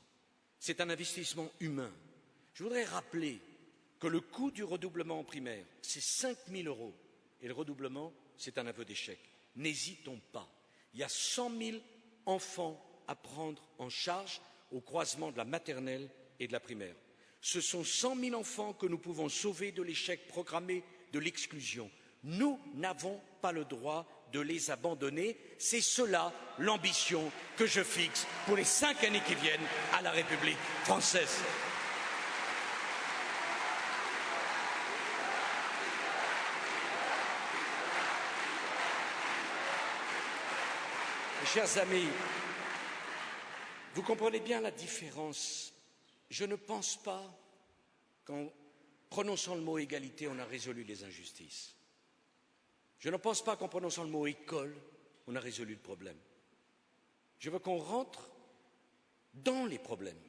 humain. Je voudrais rappeler que le coût du redoublement en primaire, c'est 5 000 € et le redoublement, c'est un aveu d'échec. N'hésitons pas. Il y a 100 000 enfants à prendre en charge au croisement de la maternelle et de la primaire. Ce sont 100 000 enfants que nous pouvons sauver de l'échec programmé, de l'exclusion. Nous n'avons pas le droit de les abandonner. C'est cela l'ambition que je fixe pour les 5 années qui viennent à la République française. Mes chers amis, vous comprenez bien la différence. Je ne pense pas qu'en prononçant le mot égalité, on a résolu les injustices. Je ne pense pas qu'en prononçant le mot école, on a résolu le problème. Je veux qu'on rentre dans les problèmes,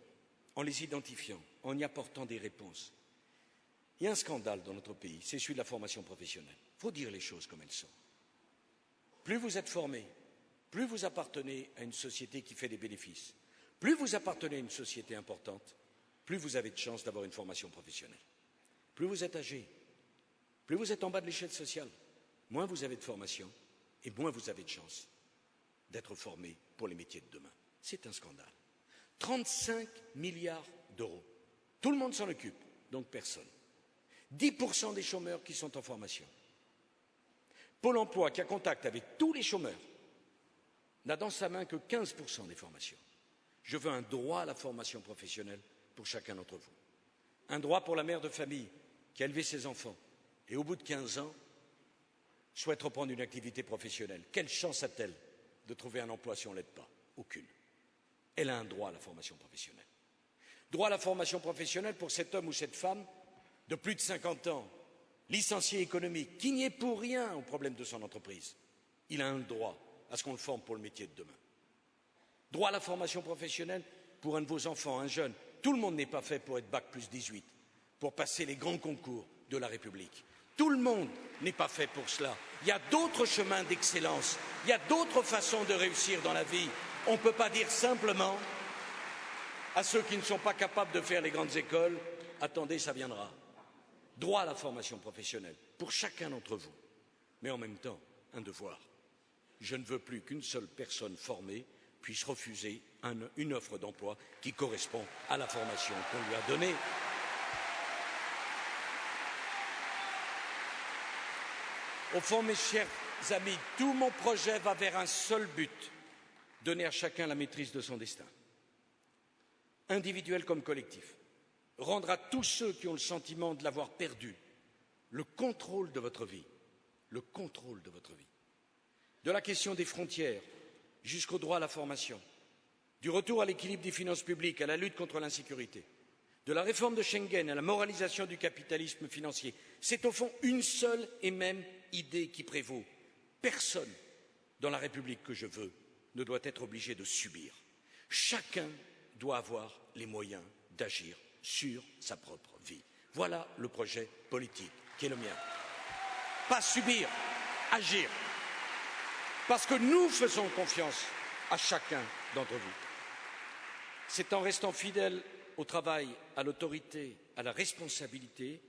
en les identifiant, en y apportant des réponses. Il y a un scandale dans notre pays, c'est celui de la formation professionnelle. Il faut dire les choses comme elles sont. Plus vous êtes formé, plus vous appartenez à une société qui fait des bénéfices, plus vous appartenez à une société importante, plus vous avez de chances d'avoir une formation professionnelle. Plus vous êtes âgé, plus vous êtes en bas de l'échelle sociale, moins vous avez de formation et moins vous avez de chances d'être formé pour les métiers de demain. C'est un scandale. 35 milliards d'euros. Tout le monde s'en occupe, donc personne. 10% des chômeurs qui sont en formation. Pôle emploi, qui a contact avec tous les chômeurs, n'a dans sa main que 15% des formations. Je veux un droit à la formation professionnelle pour chacun d'entre vous. Un droit pour la mère de famille qui a élevé ses enfants et au bout de 15 ans souhaite reprendre une activité professionnelle. Quelle chance a-t-elle de trouver un emploi si on ne l'aide pas? Aucune. Elle a un droit à la formation professionnelle. Droit à la formation professionnelle pour cet homme ou cette femme de plus de 50 ans, licencié économique, qui n'y est pour rien au problème de son entreprise. Il a un droit à ce qu'on le forme pour le métier de demain. Droit à la formation professionnelle pour un de vos enfants, un jeune. Tout le monde n'est pas fait pour être bac plus 18, pour passer les grands concours de la République. Tout le monde n'est pas fait pour cela. Il y a d'autres chemins d'excellence, il y a d'autres façons de réussir dans la vie. On ne peut pas dire simplement à ceux qui ne sont pas capables de faire les grandes écoles, attendez, ça viendra. Droit à la formation professionnelle pour chacun d'entre vous, mais en même temps, un devoir. Je ne veux plus qu'une seule personne formée puisse refuser une offre d'emploi qui correspond à la formation qu'on lui a donnée. Au fond, mes chers amis, tout mon projet va vers un seul but, donner à chacun la maîtrise de son destin, individuel comme collectif. Rendre à tous ceux qui ont le sentiment de l'avoir perdu le contrôle de votre vie, le contrôle de votre vie. De la question des frontières jusqu'au droit à la formation, du retour à l'équilibre des finances publiques, à la lutte contre l'insécurité, de la réforme de Schengen à la moralisation du capitalisme financier. C'est au fond une seule et même idée qui prévaut. Personne dans la République que je veux ne doit être obligé de subir. Chacun doit avoir les moyens d'agir sur sa propre vie. Voilà le projet politique qui est le mien. Pas subir, agir. Parce que nous faisons confiance à chacun d'entre vous. C'est en restant fidèle au travail, à l'autorité, à la responsabilité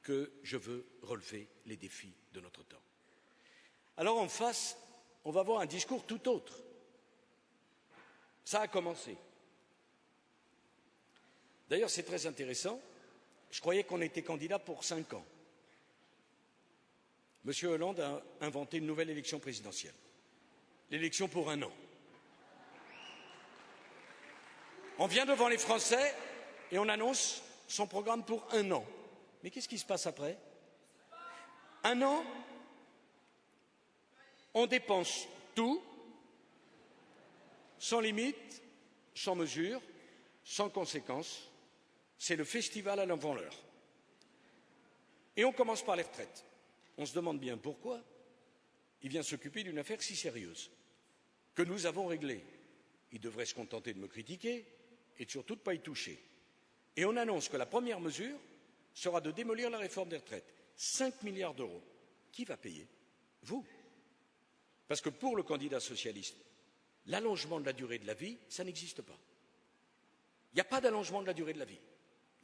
que je veux relever les défis de notre temps. Alors en face, on va voir un discours tout autre. Ça a commencé. D'ailleurs, c'est très intéressant. Je croyais qu'on était candidat pour 5 ans. Monsieur Hollande a inventé une nouvelle élection présidentielle. L'élection pour 1 an. On vient devant les Français et on annonce son programme pour 1 an. Mais qu'est-ce qui se passe après? 1 an, on dépense tout, sans limite, sans mesure, sans conséquence. C'est le festival à l'avant-l'heure. Et on commence par les retraites. On se demande bien pourquoi il vient s'occuper d'une affaire si sérieuse, que nous avons réglée. Il devrait se contenter de me critiquer et surtout de ne pas y toucher. Et on annonce que la première mesure sera de démolir la réforme des retraites. 5 milliards d'euros. Qui va payer? Vous. Parce que pour le candidat socialiste, l'allongement de la durée de la vie, ça n'existe pas. Il n'y a pas d'allongement de la durée de la vie.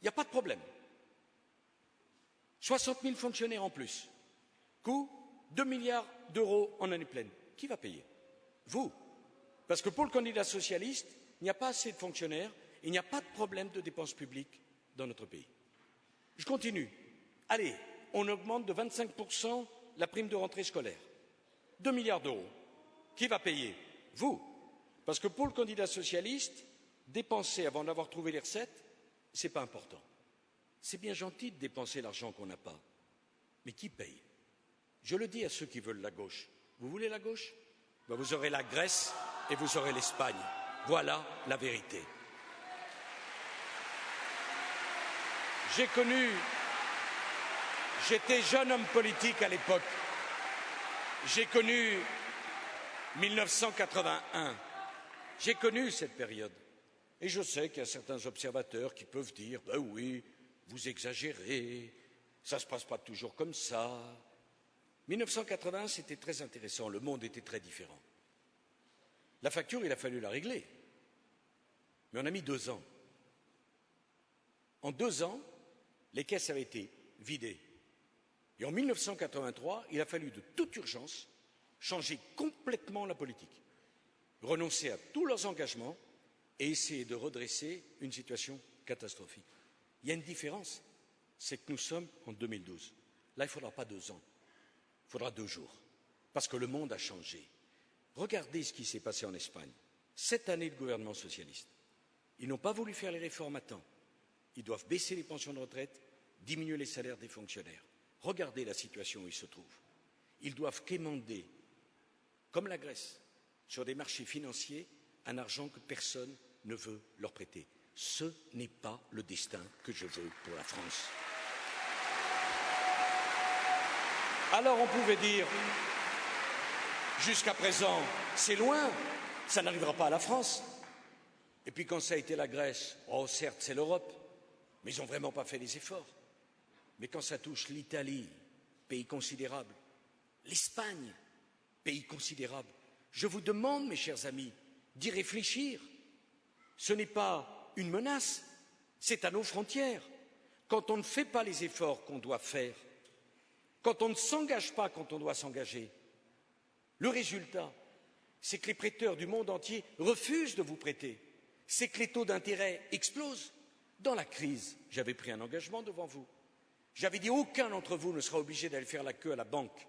Il n'y a pas de problème. 60 000 fonctionnaires en plus. Coût 2 milliards d'euros en année pleine. Qui va payer? Vous. Parce que pour le candidat socialiste, il n'y a pas assez de fonctionnaires, il n'y a pas de problème de dépenses publiques dans notre pays. Je continue. Allez, on augmente de 25% la prime de rentrée scolaire. 2 milliards d'euros. Qui va payer? Vous. Parce que pour le candidat socialiste, dépenser avant d'avoir trouvé les recettes, ce n'est pas important. C'est bien gentil de dépenser l'argent qu'on n'a pas. Mais qui paye? Je le dis à ceux qui veulent la gauche. Vous voulez la gauche? Ben vous aurez la Grèce et vous aurez l'Espagne. Voilà la vérité. J'étais jeune homme politique à l'époque. J'ai connu 1981. J'ai connu cette période. Et je sais qu'il y a certains observateurs qui peuvent dire « Ben oui, vous exagérez, Ça ne se passe pas toujours comme ça. 1980, c'était très intéressant, le monde était très différent. La facture, il a fallu la régler. Mais on a mis 2 ans. En 2 ans, les caisses avaient été vidées. Et en 1983, il a fallu de toute urgence changer complètement la politique, renoncer à tous leurs engagements et essayer de redresser une situation catastrophique. Il y a une différence, c'est que nous sommes en 2012. Là, il ne faudra pas 2 ans, il faudra 2 jours, parce que le monde a changé. Regardez ce qui s'est passé en Espagne. 7 années de gouvernement socialiste. Ils n'ont pas voulu faire les réformes à temps. Ils doivent baisser les pensions de retraite, diminuer les salaires des fonctionnaires. Regardez la situation où ils se trouvent. Ils doivent quémander, comme la Grèce, sur des marchés financiers, un argent que personne ne veut leur prêter. Ce n'est pas le destin que je veux pour la France. Alors on pouvait dire, jusqu'à présent, c'est loin, ça n'arrivera pas à la France. Et puis quand ça a été la Grèce, oh certes c'est l'Europe, mais ils n'ont vraiment pas fait les efforts. Mais quand ça touche l'Italie, pays considérable, l'Espagne, pays considérable, je vous demande, mes chers amis, d'y réfléchir. Ce n'est pas une menace, c'est à nos frontières. Quand on ne fait pas les efforts qu'on doit faire, quand on ne s'engage pas quand on doit s'engager, le résultat, c'est que les prêteurs du monde entier refusent de vous prêter. C'est que les taux d'intérêt explosent. Dans la crise, j'avais pris un engagement devant vous. J'avais dit aucun d'entre vous ne sera obligé d'aller faire la queue à la banque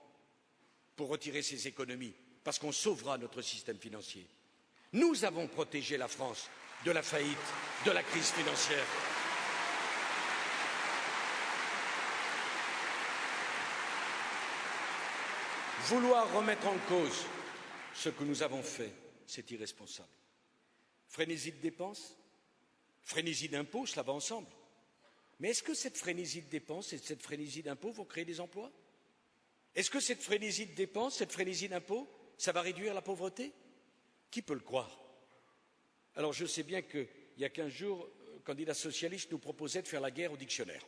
pour retirer ses économies, parce qu'on sauvera notre système financier. Nous avons protégé la France de la faillite, de la crise financière. Vouloir remettre en cause ce que nous avons fait, c'est irresponsable. Frénésie de dépenses, frénésie d'impôts, cela va ensemble. Mais est-ce que cette frénésie de dépenses et cette frénésie d'impôts vont créer des emplois? Est-ce que cette frénésie de dépenses, cette frénésie d'impôts, ça va réduire la pauvreté? Qui peut le croire? Alors je sais bien qu'il y a 15 jours, le candidat socialiste nous proposait de faire la guerre au dictionnaire.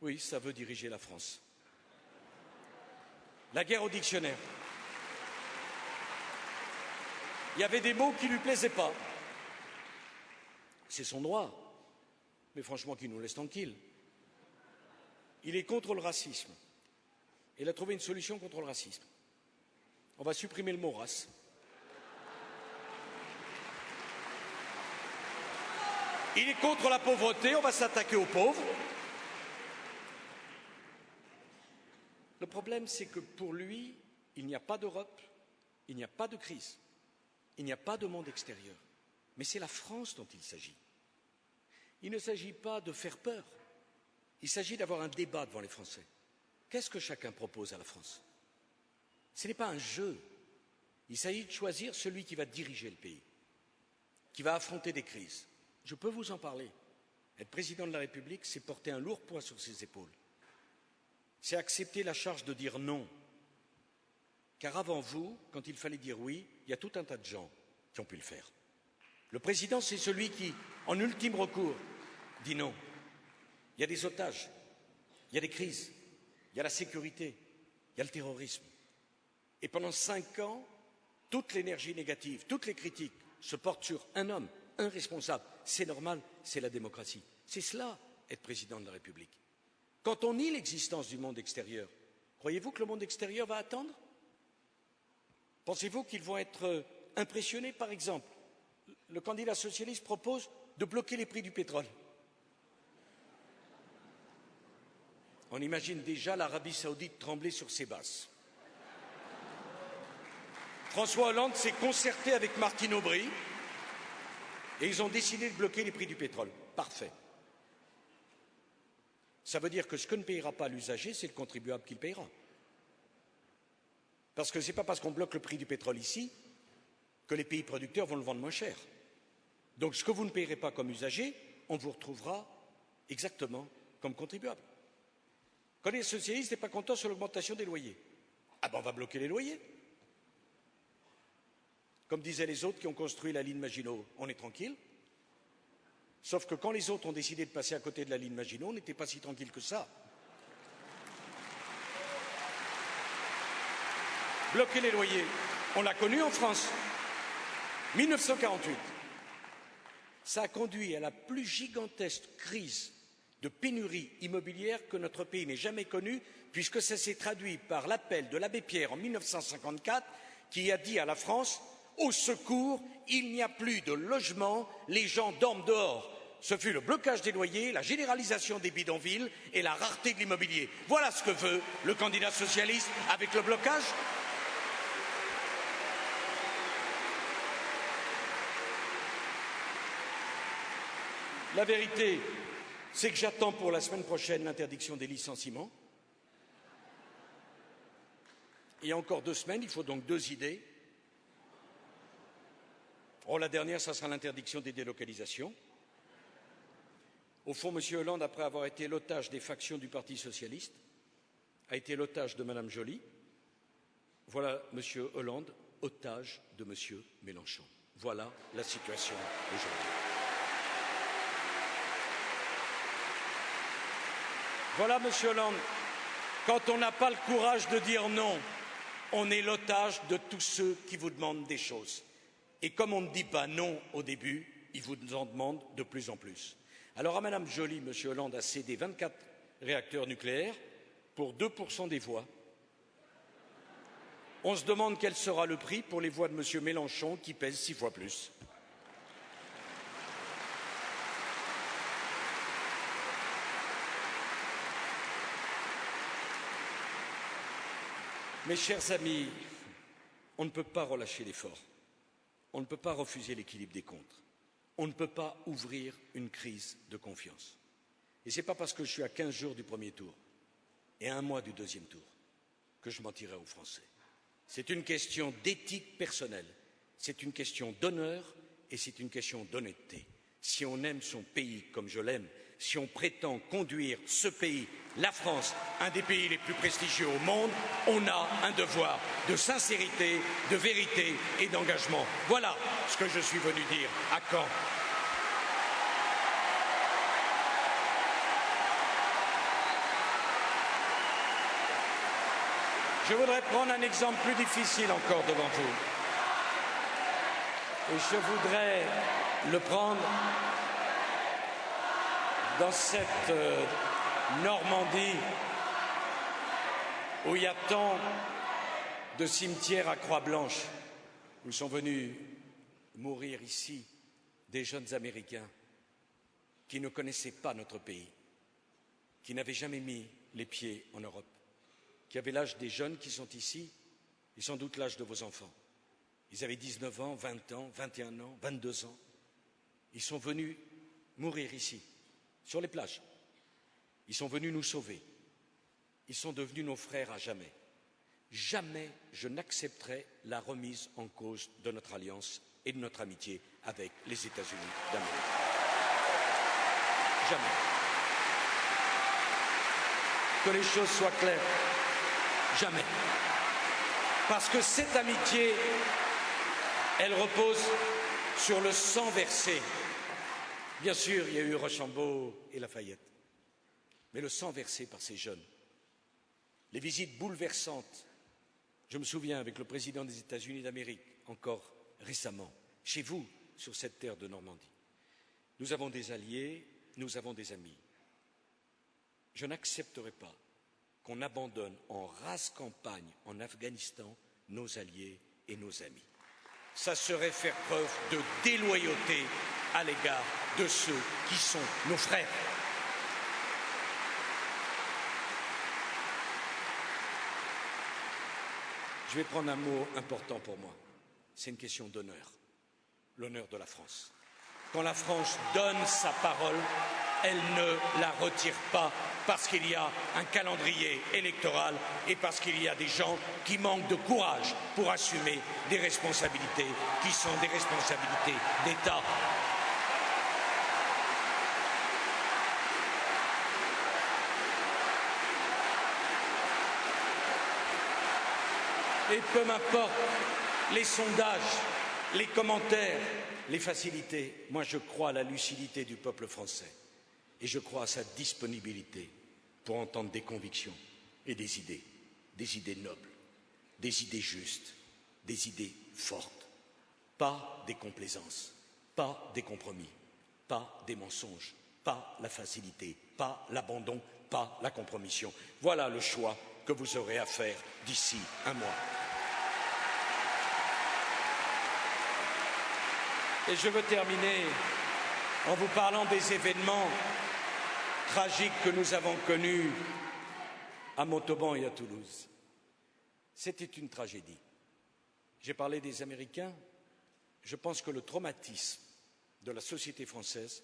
Oui, ça veut diriger la France. La guerre au dictionnaire. Il y avait des mots qui ne lui plaisaient pas. C'est son droit, mais franchement, qu'il nous laisse tranquille. Il est contre le racisme. Il a trouvé une solution contre le racisme. On va supprimer le mot race. Il est contre la pauvreté, on va s'attaquer aux pauvres. Le problème, c'est que pour lui, il n'y a pas d'Europe, il n'y a pas de crise, il n'y a pas de monde extérieur. Mais c'est la France dont il s'agit. Il ne s'agit pas de faire peur, il s'agit d'avoir un débat devant les Français. Qu'est-ce que chacun propose à la France? Ce n'est pas un jeu, il s'agit de choisir celui qui va diriger le pays, qui va affronter des crises. Je peux vous en parler. Être président de la République, c'est porter un lourd poids sur ses épaules. C'est accepter la charge de dire non. Car avant vous, quand il fallait dire oui, il y a tout un tas de gens qui ont pu le faire. Le président, c'est celui qui, en ultime recours, dit non. Il y a des otages, il y a des crises, il y a la sécurité, il y a le terrorisme. Et pendant 5 ans, toute l'énergie négative, toutes les critiques se portent sur un homme, un responsable. C'est normal, c'est la démocratie. C'est cela, être président de la République. Quand on nie l'existence du monde extérieur, croyez-vous que le monde extérieur va attendre? Pensez-vous qu'ils vont être impressionnés? Par exemple, le candidat socialiste propose de bloquer les prix du pétrole. On imagine déjà l'Arabie saoudite trembler sur ses basses. François Hollande s'est concerté avec Martine Aubry et ils ont décidé de bloquer les prix du pétrole. Parfait. Ça veut dire que ce que ne payera pas l'usager, c'est le contribuable qui le payera. Parce que ce n'est pas parce qu'on bloque le prix du pétrole ici que les pays producteurs vont le vendre moins cher. Donc ce que vous ne payerez pas comme usager, on vous retrouvera exactement comme contribuable. Quand les socialistes n'est pas content sur l'augmentation des loyers, ah ben on va bloquer les loyers. Comme disaient les autres qui ont construit la ligne Maginot, on est tranquille, Sauf que quand les autres ont décidé de passer à côté de la ligne Maginot, on n'était pas si tranquille que ça. Bloquer les loyers, on l'a connu en France. 1948. Ça a conduit à la plus gigantesque crise de pénurie immobilière que notre pays n'ait jamais connue, puisque ça s'est traduit par l'appel de l'abbé Pierre en 1954, qui a dit à la France « Au secours, il n'y a plus de logement, les gens dorment dehors ». Ce fut le blocage des loyers, la généralisation des bidonvilles et la rareté de l'immobilier. Voilà ce que veut le candidat socialiste avec le blocage. La vérité, c'est que j'attends pour la semaine prochaine l'interdiction des licenciements. Il y a encore 2 semaines, il faut donc 2 idées. Oh, la dernière, ça sera l'interdiction des délocalisations. Au fond, M. Hollande, après avoir été l'otage des factions du Parti socialiste, a été l'otage de Mme Joly. Voilà M. Hollande, otage de M. Mélenchon. Voilà la situation aujourd'hui. Voilà, Monsieur Hollande, quand on n'a pas le courage de dire non, on est l'otage de tous ceux qui vous demandent des choses. Et comme on ne dit pas non au début, ils vous en demandent de plus en plus. Alors à Madame Joly, Monsieur Hollande a cédé 24 réacteurs nucléaires pour 2% des voix. On se demande quel sera le prix pour les voix de Monsieur Mélenchon qui pèsent 6 fois plus. Mes chers amis, on ne peut pas relâcher l'effort. On ne peut pas refuser l'équilibre des comptes. On ne peut pas ouvrir une crise de confiance. Et ce n'est pas parce que je suis à 15 jours du premier tour et à 1 mois du deuxième tour que je mentirai aux Français. C'est une question d'éthique personnelle, c'est une question d'honneur et c'est une question d'honnêteté. Si on aime son pays comme je l'aime, si on prétend conduire ce pays, la France, un des pays les plus prestigieux au monde, on a un devoir de sincérité, de vérité et d'engagement. Voilà ce que je suis venu dire à Caen. Je voudrais prendre un exemple plus difficile encore devant vous. Et je voudrais le prendre dans cette Normandie où il y a tant de cimetières à Croix-Blanche, où sont venus mourir ici des jeunes Américains qui ne connaissaient pas notre pays, qui n'avaient jamais mis les pieds en Europe, qui avaient l'âge des jeunes qui sont ici et sans doute l'âge de vos enfants. Ils avaient 19 ans, 20 ans, 21 ans, 22 ans. Ils sont venus mourir ici, sur les plages. Ils sont venus nous sauver. Ils sont devenus nos frères à jamais. Jamais je n'accepterai la remise en cause de notre alliance et de notre amitié avec les États-Unis d'Amérique. Jamais. Que les choses soient claires. Jamais. Parce que cette amitié, elle repose sur le sang versé. Bien sûr, il y a eu Rochambeau et Lafayette, mais le sang versé par ces jeunes, les visites bouleversantes. Je me souviens avec le président des États-Unis d'Amérique, encore récemment, chez vous, sur cette terre de Normandie. Nous avons des alliés, nous avons des amis. Je n'accepterai pas qu'on abandonne en rase campagne en Afghanistan nos alliés et nos amis. Ça serait faire preuve de déloyauté à l'égard de ceux qui sont nos frères. Je vais prendre un mot important pour moi. C'est une question d'honneur, l'honneur de la France. Quand la France donne sa parole, elle ne la retire pas parce qu'il y a un calendrier électoral et parce qu'il y a des gens qui manquent de courage pour assumer des responsabilités qui sont des responsabilités d'État. Et peu m'importe les sondages, les commentaires, les facilités. Moi, je crois à la lucidité du peuple français et je crois à sa disponibilité pour entendre des convictions et des idées nobles, des idées justes, des idées fortes, pas des complaisances, pas des compromis, pas des mensonges, pas la facilité, pas l'abandon, pas la compromission. Voilà le choix que vous aurez à faire d'ici un mois. Et je veux terminer en vous parlant des événements tragiques que nous avons connus à Montauban et à Toulouse. C'était une tragédie. J'ai parlé des Américains. Je pense que le traumatisme de la société française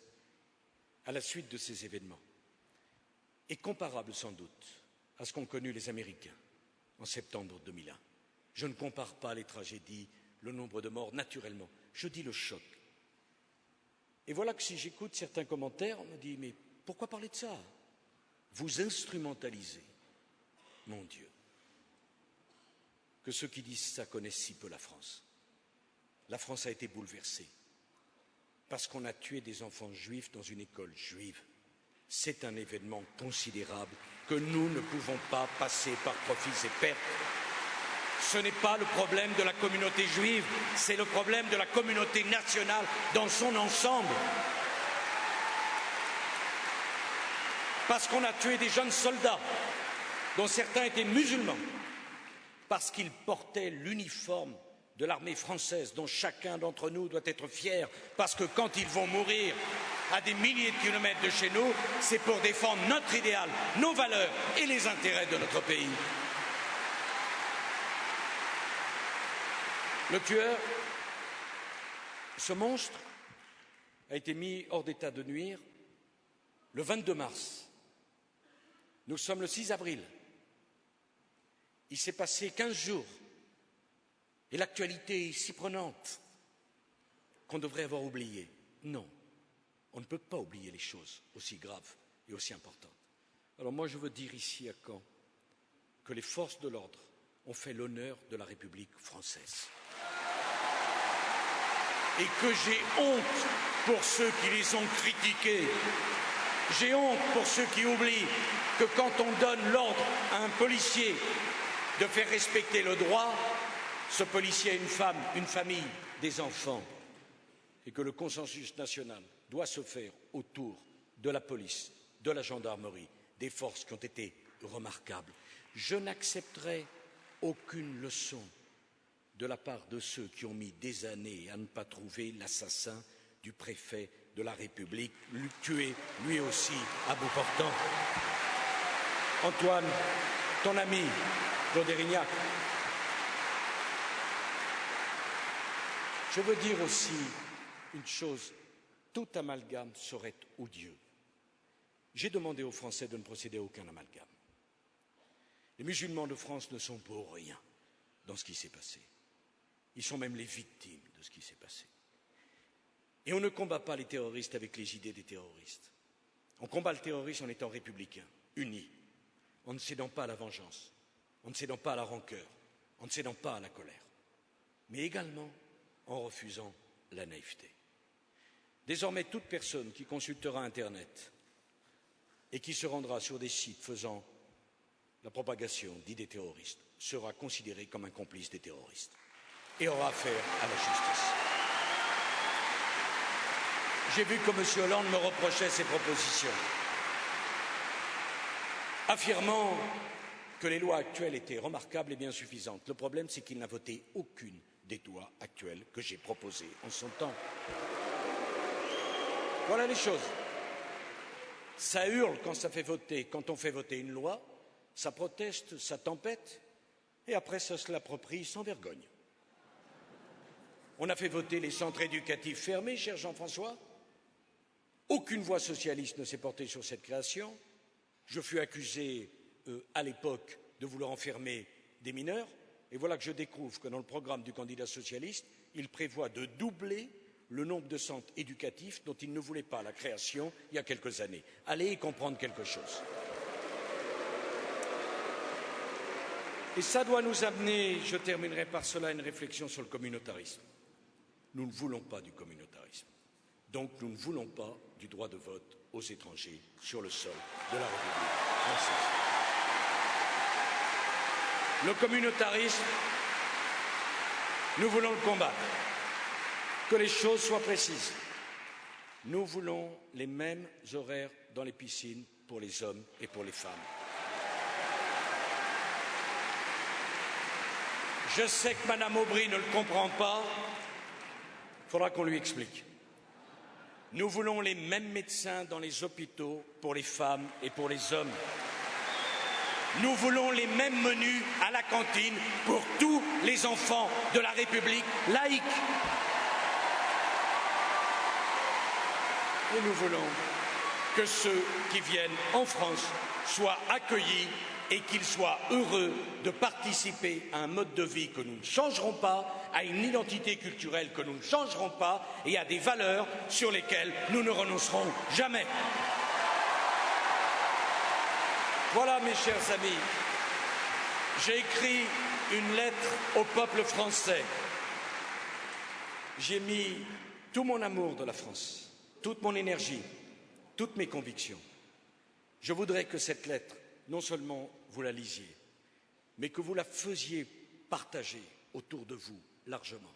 à la suite de ces événements est comparable sans doute à ce qu'ont connu les Américains en septembre 2001. Je ne compare pas les tragédies, le nombre de morts, naturellement. Je dis le choc. Et voilà que si j'écoute certains commentaires, on me dit « mais pourquoi parler de ça ?» Vous instrumentalisez, mon Dieu, que ceux qui disent ça connaissent si peu la France. La France a été bouleversée parce qu'on a tué des enfants juifs dans une école juive. C'est un événement considérable que nous ne pouvons pas passer par profits et pertes. Ce n'est pas le problème de la communauté juive, c'est le problème de la communauté nationale dans son ensemble. Parce qu'on a tué des jeunes soldats, dont certains étaient musulmans, parce qu'ils portaient l'uniforme de l'armée française, dont chacun d'entre nous doit être fier, parce que quand ils vont mourir à des milliers de kilomètres de chez nous, c'est pour défendre notre idéal, nos valeurs et les intérêts de notre pays. Le tueur, ce monstre, a été mis hors d'état de nuire le 22 mars. Nous sommes le 6 avril. Il s'est passé 15 jours et l'actualité est si prenante qu'on devrait avoir oublié. Non, on ne peut pas oublier les choses aussi graves et aussi importantes. Alors moi, je veux dire ici à Caen que les forces de l'ordre ont fait l'honneur de la République française. Et que j'ai honte pour ceux qui les ont critiqués. J'ai honte pour ceux qui oublient que quand on donne l'ordre à un policier de faire respecter le droit, ce policier a une femme, une famille, des enfants, et que le consensus national doit se faire autour de la police, de la gendarmerie, des forces qui ont été remarquables. Je n'accepterai aucune leçon de la part de ceux qui ont mis des années à ne pas trouver l'assassin du préfet de la République, tué lui aussi à bout portant. Antoine, ton ami, Claude Érignac. Je veux dire aussi une chose, tout amalgame serait odieux. J'ai demandé aux Français de ne procéder à aucun amalgame. Les musulmans de France ne sont pour rien dans ce qui s'est passé. Ils sont même les victimes de ce qui s'est passé. Et on ne combat pas les terroristes avec les idées des terroristes. On combat le terrorisme en étant républicain, unis, en ne cédant pas à la vengeance, en ne cédant pas à la rancœur, en ne cédant pas à la colère, mais également en refusant la naïveté. Désormais, toute personne qui consultera Internet et qui se rendra sur des sites faisant la propagation d'idées terroristes sera considérée comme un complice des terroristes et aura affaire à la justice. J'ai vu que M. Hollande me reprochait ses propositions, affirmant que les lois actuelles étaient remarquables et bien suffisantes. Le problème, c'est qu'il n'a voté aucune des lois actuelles que j'ai proposées en son temps. Voilà les choses. Ça hurle quand ça fait voter, quand on fait voter une loi, ça proteste, ça tempête, et après ça se l'approprie sans vergogne. On a fait voter les centres éducatifs fermés, cher Jean-François. Aucune voix socialiste ne s'est portée sur cette création. Je fus accusé à l'époque de vouloir enfermer des mineurs, et voilà que je découvre que dans le programme du candidat socialiste, il prévoit de doubler le nombre de centres éducatifs dont il ne voulait pas la création il y a quelques années. Allez y comprendre quelque chose. Et ça doit nous amener, je terminerai par cela, une réflexion sur le communautarisme. nous ne voulons pas du communautarisme. Donc nous ne voulons pas du droit de vote aux étrangers sur le sol de la République française. Le communautarisme, nous voulons le combattre. Que les choses soient précises. Nous voulons les mêmes horaires dans les piscines pour les hommes et pour les femmes. Je sais que Mme Aubry ne le comprend pas. Il faudra qu'on lui explique. Nous voulons les mêmes médecins dans les hôpitaux pour les femmes et pour les hommes. Nous voulons les mêmes menus à la cantine pour tous les enfants de la République laïque. Et nous voulons que ceux qui viennent en France soient accueillis et qu'ils soient heureux de participer à un mode de vie que nous ne changerons pas, à une identité culturelle que nous ne changerons pas et à des valeurs sur lesquelles nous ne renoncerons jamais. Voilà, mes chers amis, j'ai écrit une lettre au peuple français. J'ai mis tout mon amour de la France, toute mon énergie, toutes mes convictions. Je voudrais que cette lettre, non seulement vous la lisiez, mais que vous la faisiez partager autour de vous largement.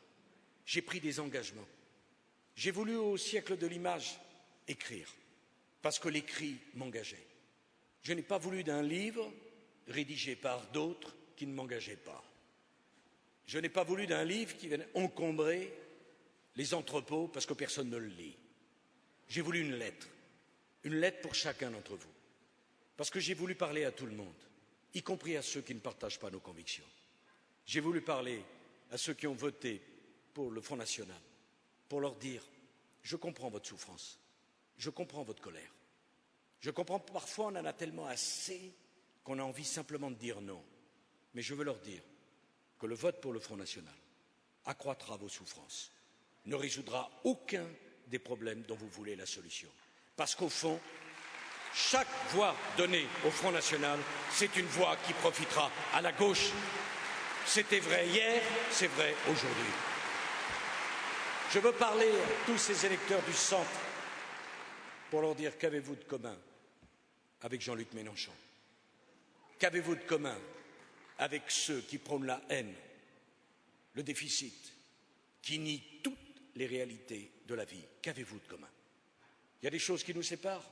J'ai pris des engagements. J'ai voulu au siècle de l'image écrire, parce que l'écrit m'engageait. Je n'ai pas voulu d'un livre rédigé par d'autres qui ne m'engageaient pas. Je n'ai pas voulu d'un livre qui vienne encombrer les entrepôts parce que personne ne le lit. J'ai voulu une lettre pour chacun d'entre vous, parce que j'ai voulu parler à tout le monde, y compris à ceux qui ne partagent pas nos convictions. J'ai voulu parler à ceux qui ont voté pour le Front National, pour leur dire « Je comprends votre souffrance, je comprends votre colère. Je comprends que parfois on en a tellement assez qu'on a envie simplement de dire non. Mais je veux leur dire que le vote pour le Front National accroîtra vos souffrances, ne résoudra aucun des problèmes dont vous voulez la solution. Parce qu'au fond, chaque voix donnée au Front National, c'est une voix qui profitera à la gauche. C'était vrai hier, c'est vrai aujourd'hui. Je veux parler à tous ces électeurs du centre pour leur dire qu'avez-vous de commun avec Jean-Luc Mélenchon? Qu'avez-vous de commun avec ceux qui prônent la haine, le déficit, qui nient toutes les réalités de la vie? Qu'avez-vous de commun? Il y a des choses qui nous séparent,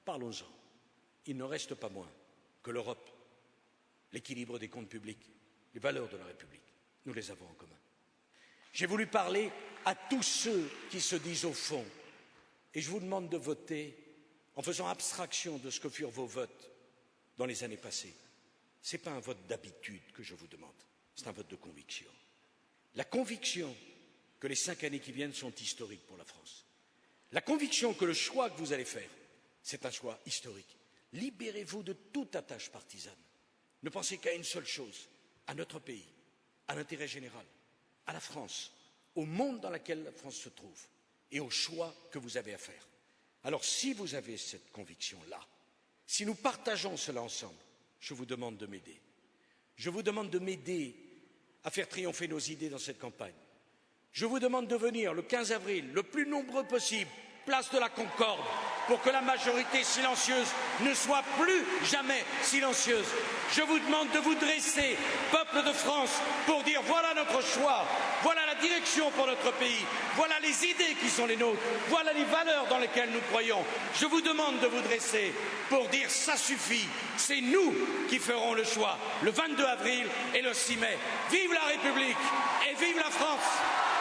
parlons-en. Il ne reste pas moins que l'Europe, l'équilibre des comptes publics, les valeurs de la République, nous les avons en commun. J'ai voulu parler à tous ceux qui se disent au fond, et je vous demande de voter en faisant abstraction de ce que furent vos votes dans les années passées. Ce n'est pas un vote d'habitude que je vous demande, c'est un vote de conviction. La conviction que les 5 années qui viennent sont historiques pour la France. La conviction que le choix que vous allez faire, c'est un choix historique. Libérez-vous de toute attache partisane. Ne pensez qu'à une seule chose, à notre pays, à l'intérêt général, à la France, au monde dans lequel la France se trouve et au choix que vous avez à faire. Alors si vous avez cette conviction-là, si nous partageons cela ensemble, je vous demande de m'aider. Je vous demande de m'aider à faire triompher nos idées dans cette campagne. Je vous demande de venir le 15 avril, le plus nombreux possible, place de la Concorde, pour que la majorité silencieuse ne soit plus jamais silencieuse. Je vous demande de vous dresser, peuple de France, pour dire voilà notre choix, voilà la direction pour notre pays, voilà les idées qui sont les nôtres, voilà les valeurs dans lesquelles nous croyons. Je vous demande de vous dresser pour dire ça suffit, c'est nous qui ferons le choix le 22 avril et le 6 mai. Vive la République et vive la France!